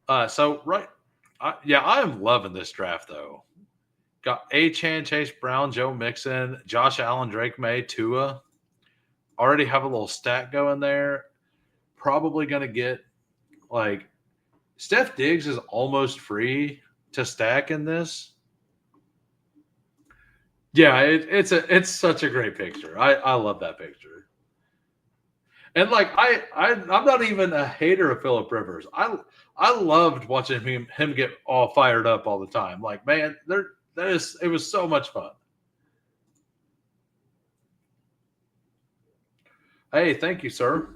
I am loving this draft though. Got Achane, Chase Brown, Joe Mixon, Josh Allen, Drake May, Tua. Already have a little stack going there. Probably going to get like Steph Diggs is almost free to stack in this. Yeah, it's such a great picture. I love that picture. And like I'm not even a hater of Phillip Rivers. I loved watching him get all fired up all the time. Like, man, it was so much fun. Hey, thank you, sir.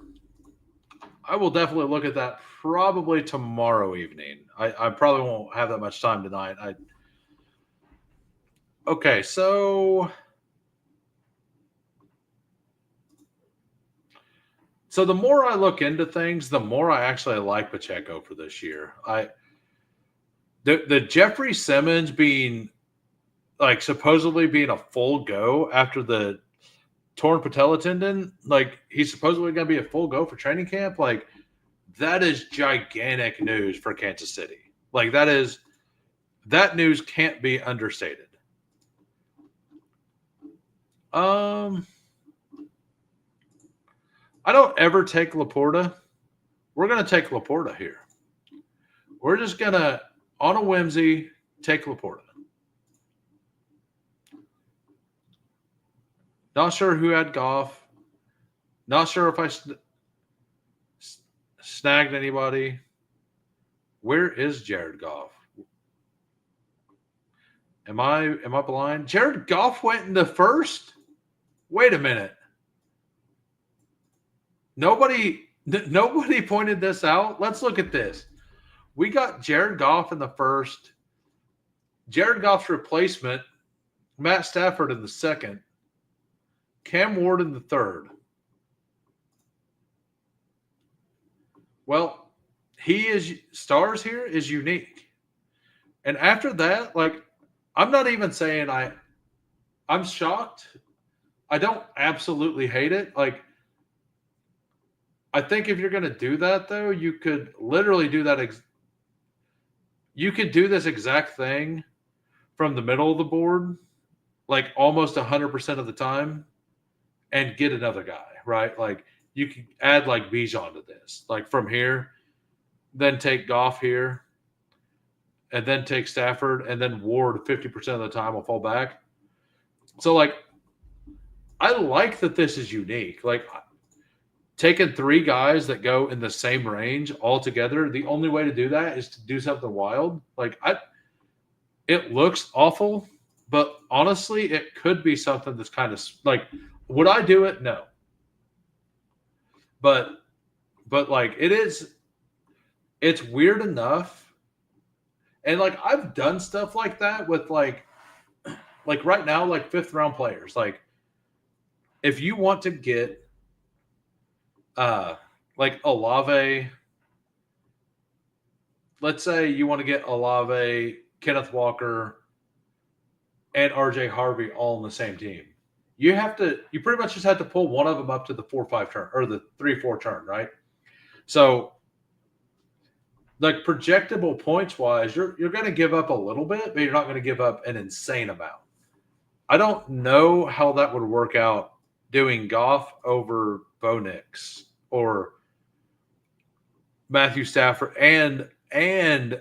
I will definitely look at that probably tomorrow evening. I probably won't have that much time tonight. Okay, so the more I look into things, the more I actually like Pacheco for this year. The Jeffrey Simmons being like supposedly being a full go after the torn patella tendon, like he's supposedly going to be a full go for training camp. Like that is gigantic news for Kansas City. Like that news can't be understated. I don't ever take Laporta. We're going to take Laporta here. We're just going to, on a whimsy, take Laporta. Not sure who had Goff. Not sure if I snagged anybody. Where is Jared Goff? Am I blind? Jared Goff went in the first? Wait a minute. Nobody pointed this out. Let's look at this. We got Jared Goff in the first. Jared Goff's replacement, Matt Stafford in the second. Cam Ward in the third. Well, Stars here is unique. And after that, like, I'm not even saying I'm shocked. I don't absolutely hate it. Like, I think if you're going to do that, though, you could literally do that. You could do this exact thing from the middle of the board, like almost 100% of the time, and get another guy, right? Like, you could add like Bijan to this, like from here, then take Goff here, and then take Stafford, and then Ward 50% of the time will fall back. So, like, I like that this is unique. Like, taking 3 guys that go in the same range all together, the only way to do that is to do something wild. Like, it looks awful, but honestly, it could be something that's kind of like, would I do it? No. But like, it's weird enough. And like, I've done stuff like that with like right now, like 5th round players. Like, if you want to get like Olave, let's say you want to get Olave, Kenneth Walker, and RJ Harvey all on the same team. You pretty much just have to pull one of them up to the 4-5 turn or the 3-4 turn, right? So, like, projectable points wise, you're going to give up a little bit, but you're not going to give up an insane amount. I don't know how that would work out doing Goff over Bo Nix or Matthew Stafford and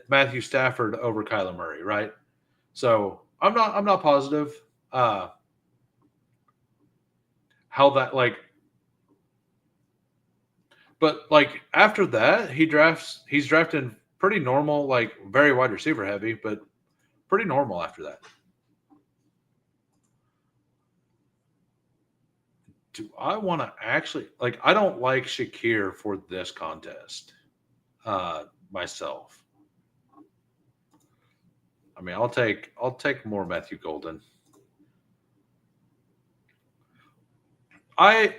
Matthew Stafford over Kyler Murray, right? So I'm not positive how that, like, but like after that he's drafting pretty normal, like very wide receiver heavy, but pretty normal after that. Do I want to actually, like, I don't like Shakir for this contest myself. I mean, I'll take more Matthew Golden. I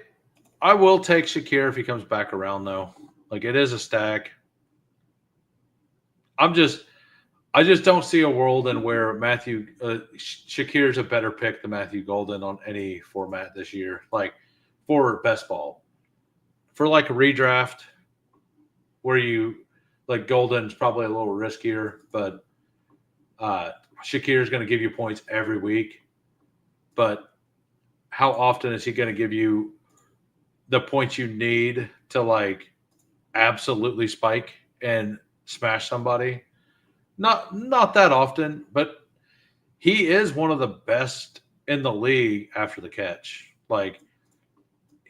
will take Shakir if he comes back around, though. Like, it is a stack. I just don't see a world in where Shakir's a better pick than Matthew Golden on any format this year. Like, for best ball, for like a redraft, where you like Golden's probably a little riskier, but Shakir's going to give you points every week. But how often is he going to give you the points you need to like absolutely spike and smash somebody? Not that often, but he is one of the best in the league after the catch. Like,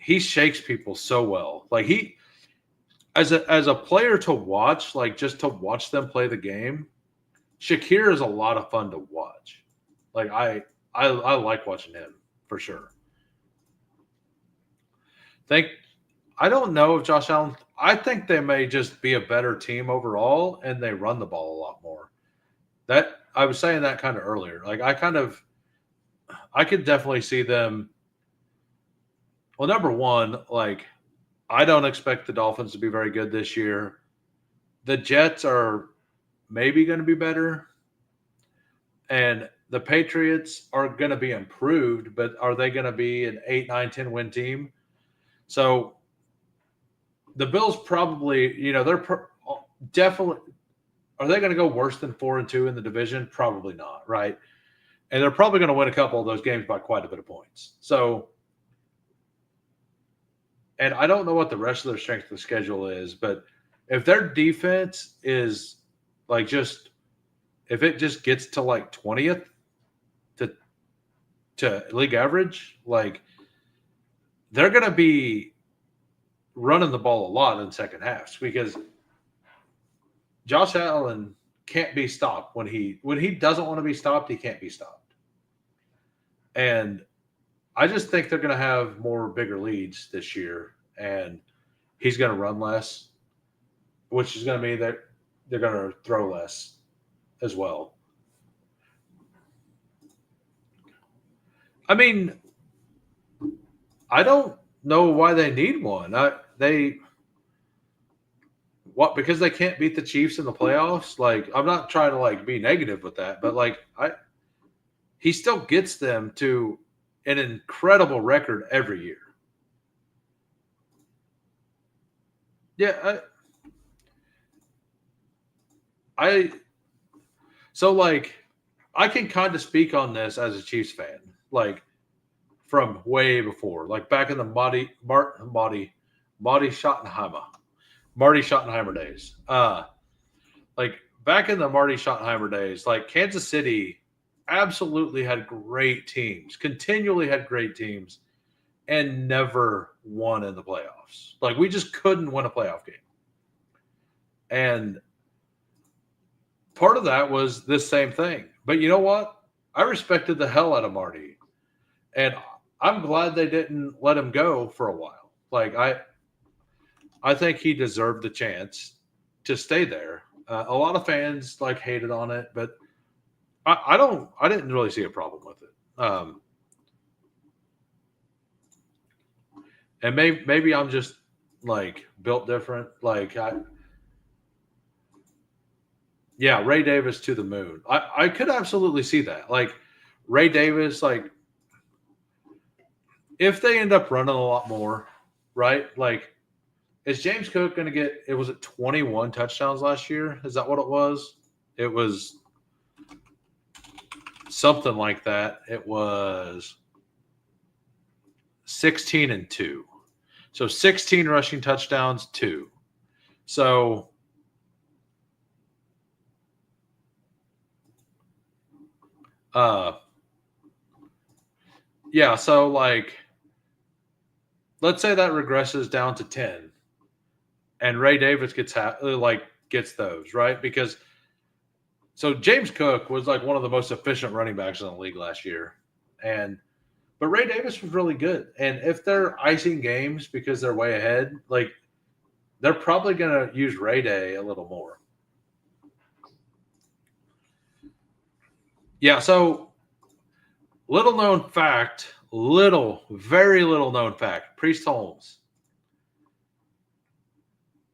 he shakes people so well. Like, he as a player to watch, like just to watch them play the game, Shakir is a lot of fun to watch. Like, I like watching him for sure. I don't know if Josh Allen. I think they may just be a better team overall, and they run the ball a lot more. That I was saying that kind of earlier. Like, I could definitely see them. Well, number one, like, I don't expect the Dolphins to be very good this year. The Jets are maybe going to be better, and the Patriots are going to be improved, but are they going to be an 8, 9, 10 win team? So the Bills probably, they're definitely. Are they going to go worse than 4-2 in the division? Probably not, right? And they're probably going to win a couple of those games by quite a bit of points. So, and I don't know what the rest of their strength of the schedule is, but if their defense is like if it just gets to like 20th to league average, like, they're going to be running the ball a lot in second halves because Josh Allen can't be stopped when he doesn't want to be stopped. He can't be stopped, and I just think they're going to have bigger leads this year, and he's going to run less, which is going to mean that they're going to throw less as well. I mean, I don't know why they need one. Because they can't beat the Chiefs in the playoffs? Like, I'm not trying to like be negative with that, but like he still gets them to an incredible record every year. Yeah, so like I can kind of speak on this as a Chiefs fan, like from way before, like back in the Marty Schottenheimer days. Like back in the Marty Schottenheimer days, like Kansas City absolutely had great teams, continually had great teams, and never won in the playoffs. Like we just couldn't win a playoff game. And part of that was this same thing. But you know what? I respected the hell out of Marty. And I'm glad they didn't let him go for a while. Like I think he deserved the chance to stay there. A lot of fans like hated on it, but I didn't really see a problem with it. And maybe I'm just like built different. Like Ray Davis to the moon. I could absolutely see that. Like Ray Davis, like if they end up running a lot more, right? Like, is James Cook going to get? It was at 21 touchdowns last year. Is that what it was? It was something like that. It was 16 and 2. So 16 rushing touchdowns, 2. So yeah, so like let's say that regresses down to 10 and Ray Davis gets those, right? Because so James Cook was like one of the most efficient running backs in the league last year. But Ray Davis was really good. And if they're icing games because they're way ahead, like they're probably going to use Ray Day a little more. Yeah, so very little known fact, Priest Holmes.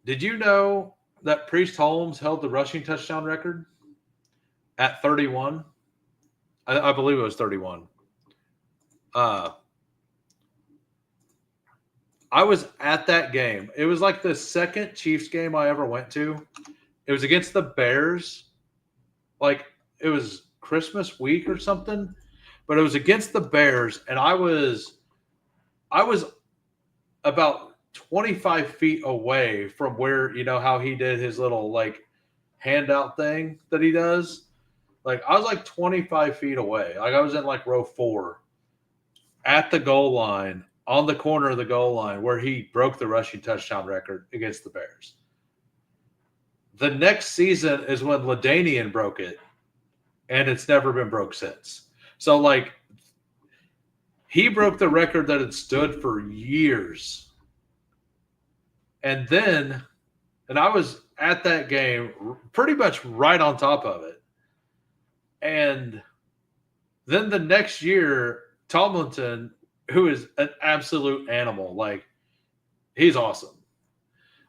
Did you know that Priest Holmes held the rushing touchdown record at 31? I believe it was 31. I was at that game. It was like the second Chiefs game I ever went to. It was against the Bears. Like it was Christmas week or something, but it was against the Bears, and I was about 25 feet away from where, you know, how he did his little like handout thing that he does. Like I was like 25 feet away. Like I was in like row 4 at the goal line, on the corner of the goal line where he broke the rushing touchdown record against the Bears. The next season is when LaDainian broke it, and it's never been broke since. So, like, he broke the record that had stood for years. And I was at that game pretty much right on top of it. And then the next year, Tomlinson, who is an absolute animal, like, he's awesome.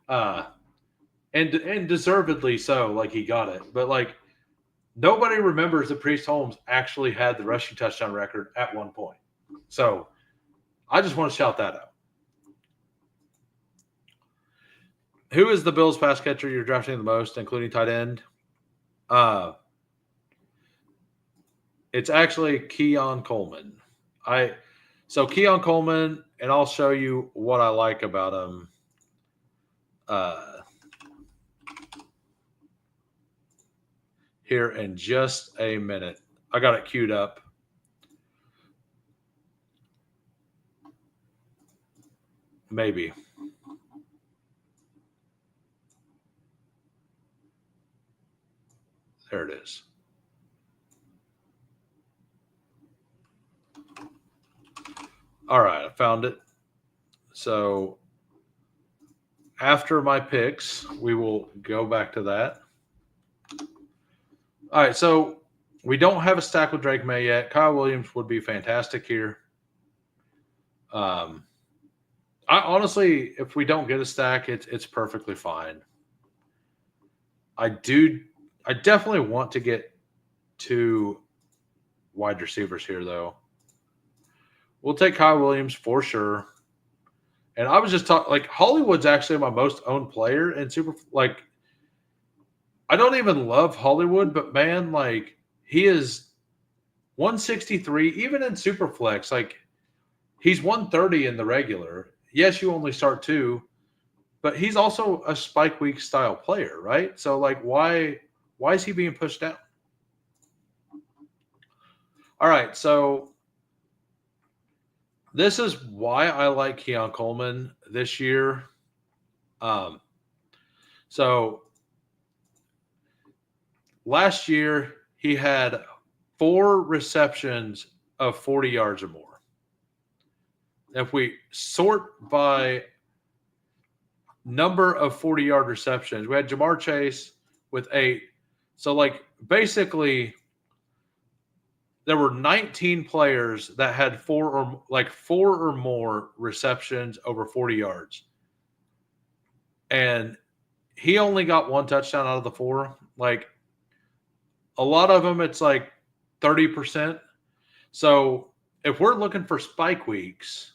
And deservedly so, like, he got it. But, like, nobody remembers that Priest Holmes actually had the rushing touchdown record at one point. So I just want to shout that out. Who is the Bills pass catcher you're drafting the most, including tight end? It's actually Keon Coleman. Keon Coleman, and I'll show you what I like about him. Here in just a minute. I got it queued up. Maybe. There it is. All right, I found it. So after my picks, we will go back to that. All right, so we don't have a stack with Drake May yet. Kyle Williams would be fantastic here. I honestly, if we don't get a stack, it's perfectly fine. I definitely want to get 2 wide receivers here, though. We'll take Kyle Williams for sure. And I was just talking, like, Hollywood's actually my most owned player in like, I don't even love Hollywood, but man, like, he is 163, even in Superflex. Like, he's 130 in the regular. Yes, you only start 2, but he's also a spike week style player, right? So, like, why Why is he being pushed down? All right, so this is why I like Keon Coleman this year. So last year he had 4 receptions of 40 yards or more. If we sort by number of 40-yard receptions, we had Jamar Chase with 8. So, like, basically, there were 19 players that had 4 or more receptions over 40 yards. And he only got 1 touchdown out of the 4. Like, a lot of them, it's like 30%. So, if we're looking for spike weeks,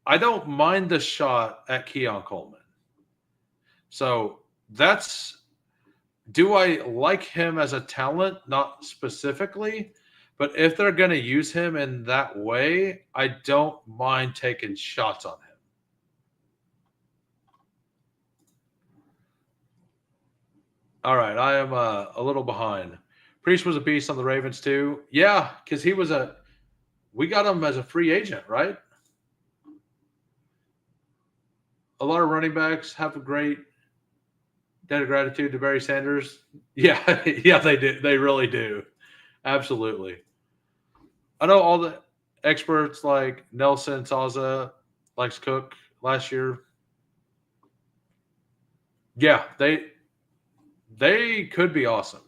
I don't mind the shot at Keon Coleman. So that's, do I like him as a talent? Not specifically, but if they're going to use him in that way, I don't mind taking shots on him. All right, I am a little behind. Priest was a beast on the Ravens too. Yeah, because we got him as a free agent, right? A lot of running backs have a great debt of gratitude to Barry Sanders. Yeah, yeah, they do. They really do. Absolutely. I know all the experts like Nelson Saza, Lex Cook last year. Yeah, they could be awesome.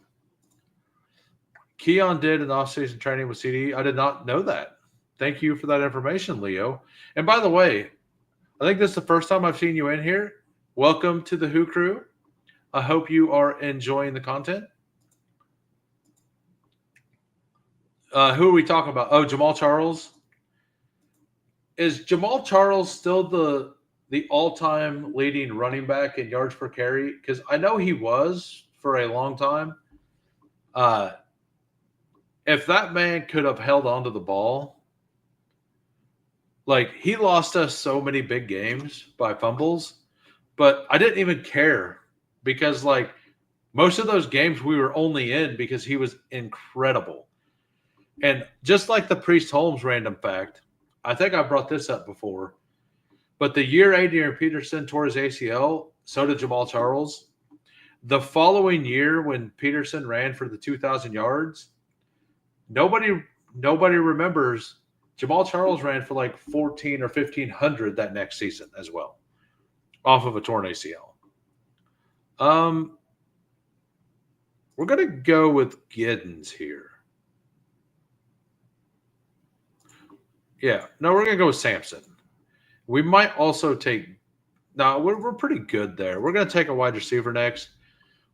Keon did an off-season training with CD. I did not know that. Thank you for that information, Leo. And by the way, I think this is the first time I've seen you in here. Welcome to the Who Crew. I hope you are enjoying the content. Who are we talking about? Oh, Jamal Charles. Is Jamal Charles still the all-time leading running back in yards per carry? Because I know he was for a long time. If that man could have held onto the ball, like, he lost us so many big games by fumbles, but I didn't even care because, like, most of those games we were only in because he was incredible. And just like the Priest Holmes random fact, I think I brought this up before, but the year Adrian Peterson tore his ACL, so did Jamal Charles. The following year when Peterson ran for the 2,000 yards, nobody remembers Jamal Charles ran for like 14 or 1,500 that next season as well, off of a torn ACL. We're going to go with Giddens here. Yeah. No, we're going to go with Sampson. We might also take – no, we're pretty good there. We're going to take a wide receiver next.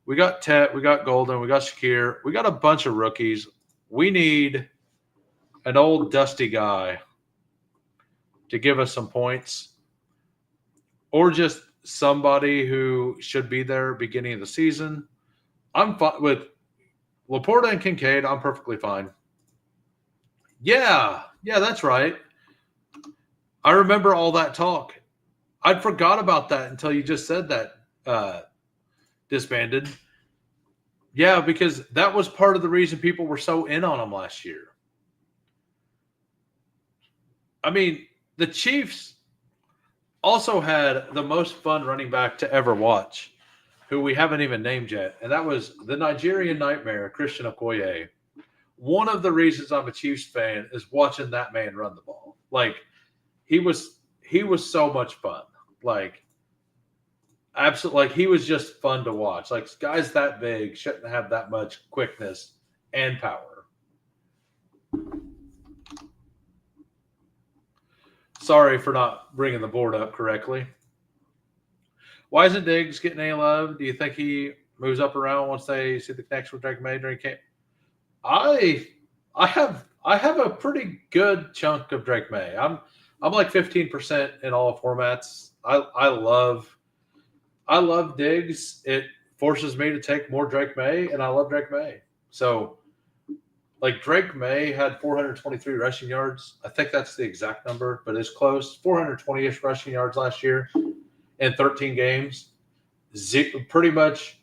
We got Tet. We got Golden. We got Shakir. We got a bunch of rookies. We need an old dusty guy to give us some points, or just somebody who should be there beginning of the season. I'm fine with Laporta and Kincaid. I'm perfectly fine. Yeah, that's right. I remember all that talk. I forgot about that until you just said that disbanded. Yeah, because that was part of the reason people were so in on him last year. I mean, the Chiefs also had the most fun running back to ever watch, who we haven't even named yet, and that was the Nigerian Nightmare, Christian Okoye. One of the reasons I'm a Chiefs fan is watching that man run the ball. Like, he was so much fun. Like, absolutely, like, he was just fun to watch. Like, guys that big shouldn't have that much quickness and power. Sorry for not bringing the board up correctly. Why isn't Diggs getting any love? Do you think he moves up around once they see the connection with Drake May during camp? I have a pretty good chunk of Drake May. I'm like 15% in all formats. I love Diggs. It forces me to take more Drake May, and I love Drake May. So, like, Drake May had 423 rushing yards. I think that's the exact number, but it's close. 420-ish rushing yards last year in 13 games. Pretty much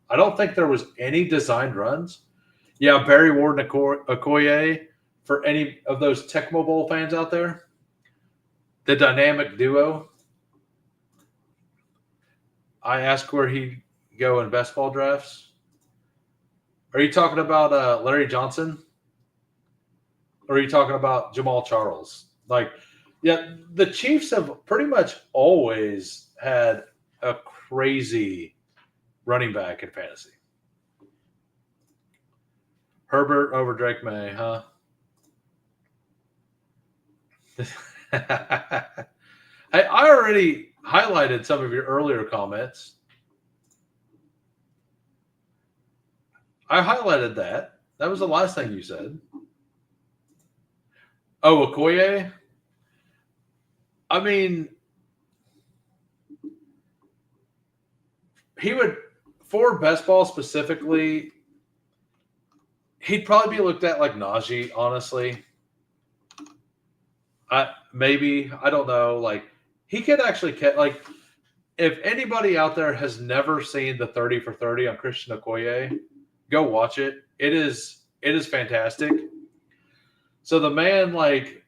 I don't think there was any designed runs. Yeah, Barry Ward and Okoye, for any of those Tecmo Bowl fans out there, the dynamic duo. I asked where he go in best ball drafts. Are you talking about Larry Johnson? Or are you talking about Jamal Charles? Like, yeah, the Chiefs have pretty much always had a crazy running back in fantasy. Herbert over Drake May, huh? I already highlighted some of your earlier comments. I highlighted that. That was the last thing you said. Oh, Okoye? I mean, he would, for best ball specifically, he'd probably be looked at like Najee, honestly. Maybe, I don't know. Like, he could actually like, if anybody out there has never seen the 30 for 30 on Christian Okoye, go watch it. It is fantastic. So the man, like,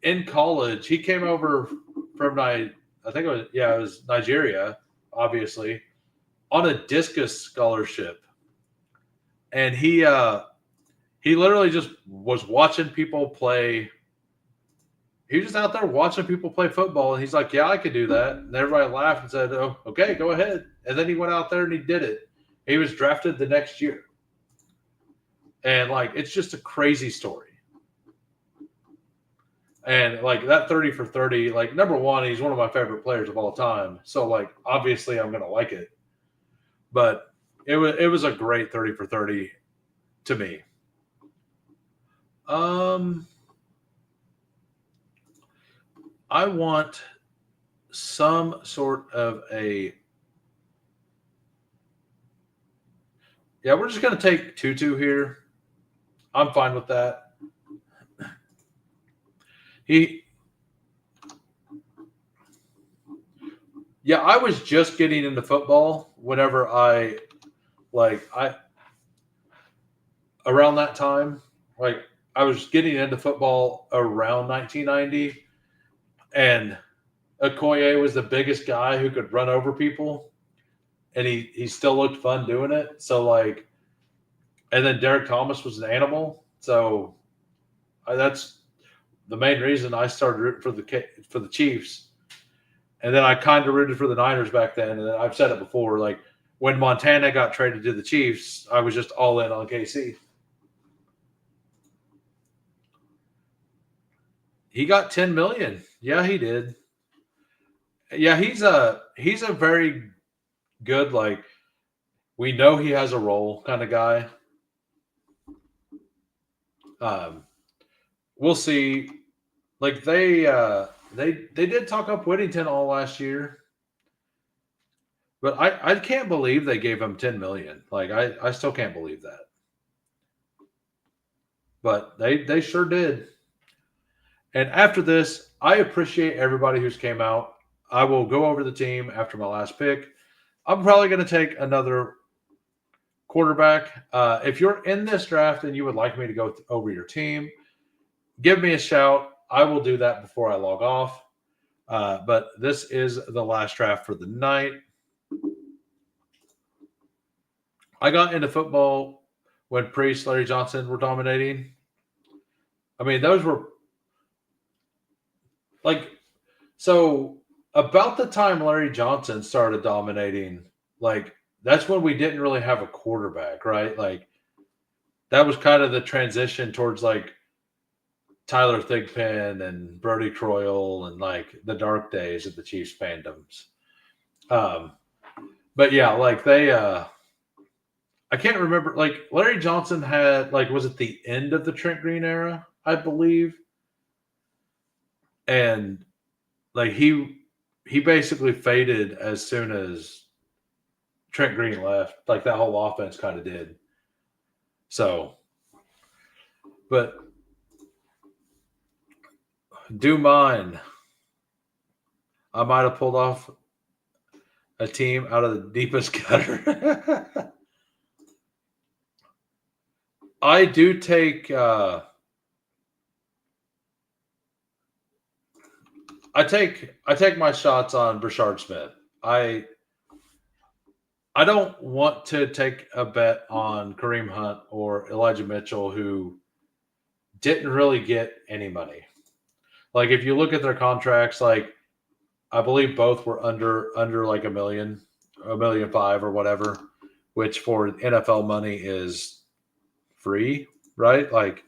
in college, he came over from I think it was Nigeria, obviously, on a discus scholarship. And he literally just was watching people play. He was just out there watching people play football, and he's like, "Yeah, I could do that." And everybody laughed and said, "Oh, okay, go ahead." And then he went out there and he did it. He was drafted the next year, and like, it's just a crazy story. And like that 30 for 30, like, number one, he's one of my favorite players of all time. So like, obviously, I'm gonna like it. But it was a great 30 for 30 to me. I want some sort of we're just going to take Tutu here. I'm fine with that. I was just getting into football whenever around that time, like, I was getting into football around 1990, and Okoye was the biggest guy who could run over people, and he still looked fun doing it. So like, and then Derek Thomas was an animal. So that's the main reason I started rooting for the Chiefs. And then I kind of rooted for the Niners back then. And I've said it before, like, when Montana got traded to the Chiefs, I was just all in on KC. He got $10 million. Yeah, he did. Yeah, he's a very good, like, we know he has a role kind of guy. We'll see. Like, they did talk up Whittington all last year, but I can't believe they gave him $10 million. Like, I still can't believe that, but they sure did. And after this, I appreciate everybody who's came out. I will go over the team after my last pick. I'm probably going to take another quarterback. If you're in this draft and you would like me to go over your team, give me a shout. I will do that before I log off. But this is the last draft for the night. I got into football when Priest, Larry Johnson were dominating. I mean, those were like, so about the time Larry Johnson started dominating, like, that's when we didn't really have a quarterback, right? Like, that was kind of the transition towards like Tyler Thigpen and Brody Croyle and like the dark days of the Chiefs fandoms. But yeah, like I can't remember, like, Larry Johnson had, like, was it the end of the Trent Green era, I believe? And like, he basically faded as soon as Trent Green left. Like, that whole offense kind of did. So, but do mine. I might have pulled off a team out of the deepest gutter. I do take I take my shots on Brashard Smith. I don't want to take a bet on Kareem Hunt or Elijah Mitchell, who didn't really get any money. Like if you look at their contracts, like I believe both were under like $1 million, $1.5 million or whatever, which for NFL money is free, right? Like,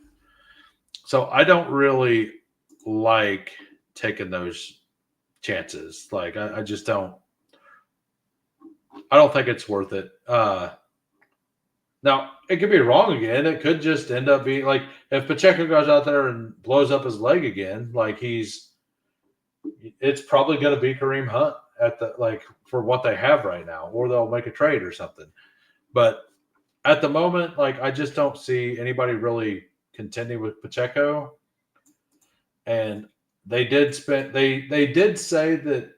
so I don't really like taking those chances. Like I just don't. I don't think it's worth it. Now it could be wrong again. It could just end up being like if Pacheco goes out there and blows up his leg again, like it's probably going to be Kareem Hunt at the like for what they have right now, or they'll make a trade or something. But at the moment, like I just don't see anybody really contending with Pacheco. And they did say that.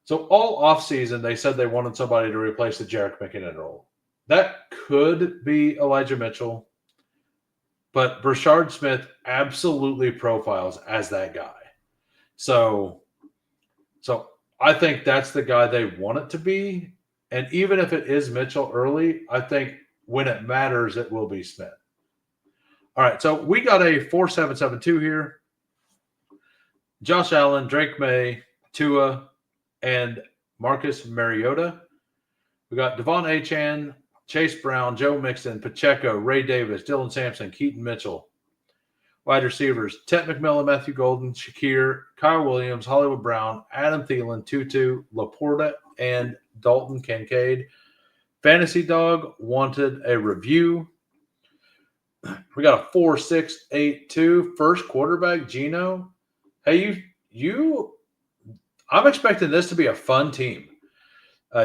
So all offseason, they said they wanted somebody to replace the Jerick McKinnon role. That could be Elijah Mitchell, but Brashard Smith absolutely profiles as that guy. So I think that's the guy they want it to be. And even if it is Mitchell early, I think when it matters, it will be Smith. All right, so we got a 4-7-7-2 here. Josh Allen, Drake May, Tua, and Marcus Mariota. We got Devon Achane, Chase Brown, Joe Mixon, Pacheco, Ray Davis, Dylan Sampson, Keaton Mitchell. Wide receivers, Ted McMillan, Matthew Golden, Shakir, Kyle Williams, Hollywood Brown, Adam Thielen, Tutu, Laporta, and Dalton Kincaid. Fantasy Dog wanted a review. We got a 4-6-8-2 first quarterback, Gino. Hey, I'm expecting this to be a fun team.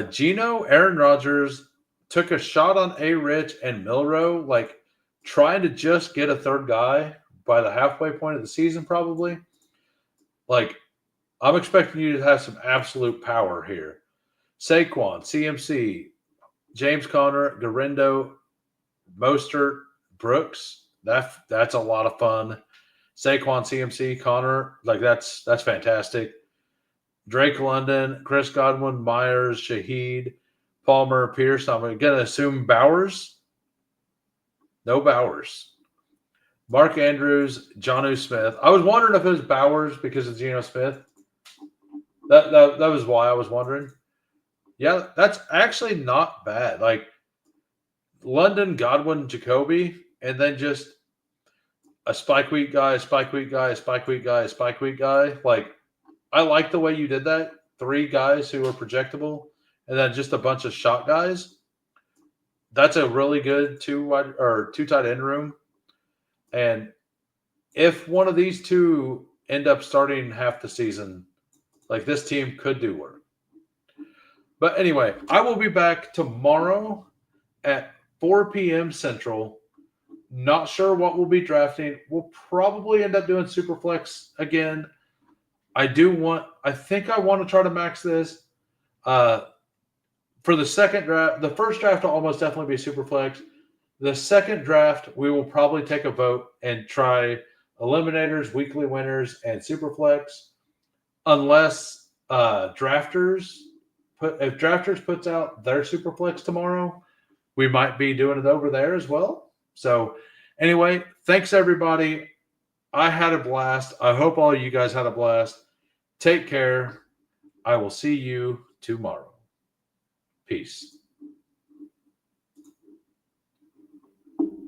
Gino, Aaron Rodgers took a shot on A-Rich and Milroe, like trying to just get a third guy by the halfway point of the season, probably. Like, I'm expecting you to have some absolute power here. Saquon, CMC, James Conner, Garendo, Mostert, Brooks. That's a lot of fun. Saquon, CMC, Conner, like that's fantastic. Drake London, Chris Godwin, Myers, Shaheed, Palmer, Pierce. I'm going to assume Bowers. No Bowers. Mark Andrews, Jonnu Smith. I was wondering if it was Bowers because of Geno Smith. That was why I was wondering. Yeah, that's actually not bad. Like London, Godwin, Jacoby, and then just a spike week guy, a spike week guy, a spike week guy, a spike week guy. Like, I like the way you did that. 3 guys who are projectable, and then just a bunch of shot guys. That's a really good 2 tight end room. And if one of these 2 end up starting half the season, like this team could do work. But anyway, I will be back tomorrow at 4 p.m. Central. Not sure what we'll be drafting. We'll probably end up doing Superflex again. I think I want to try to max this. For the second draft, the first draft will almost definitely be Superflex. The second draft, we will probably take a vote and try eliminators, weekly winners, and Superflex. Unless if Drafters puts out their Superflex tomorrow, we might be doing it over there as well. So anyway, thanks everybody. I had a blast. I hope all you guys had a blast. Take care. I will see you tomorrow. Peace.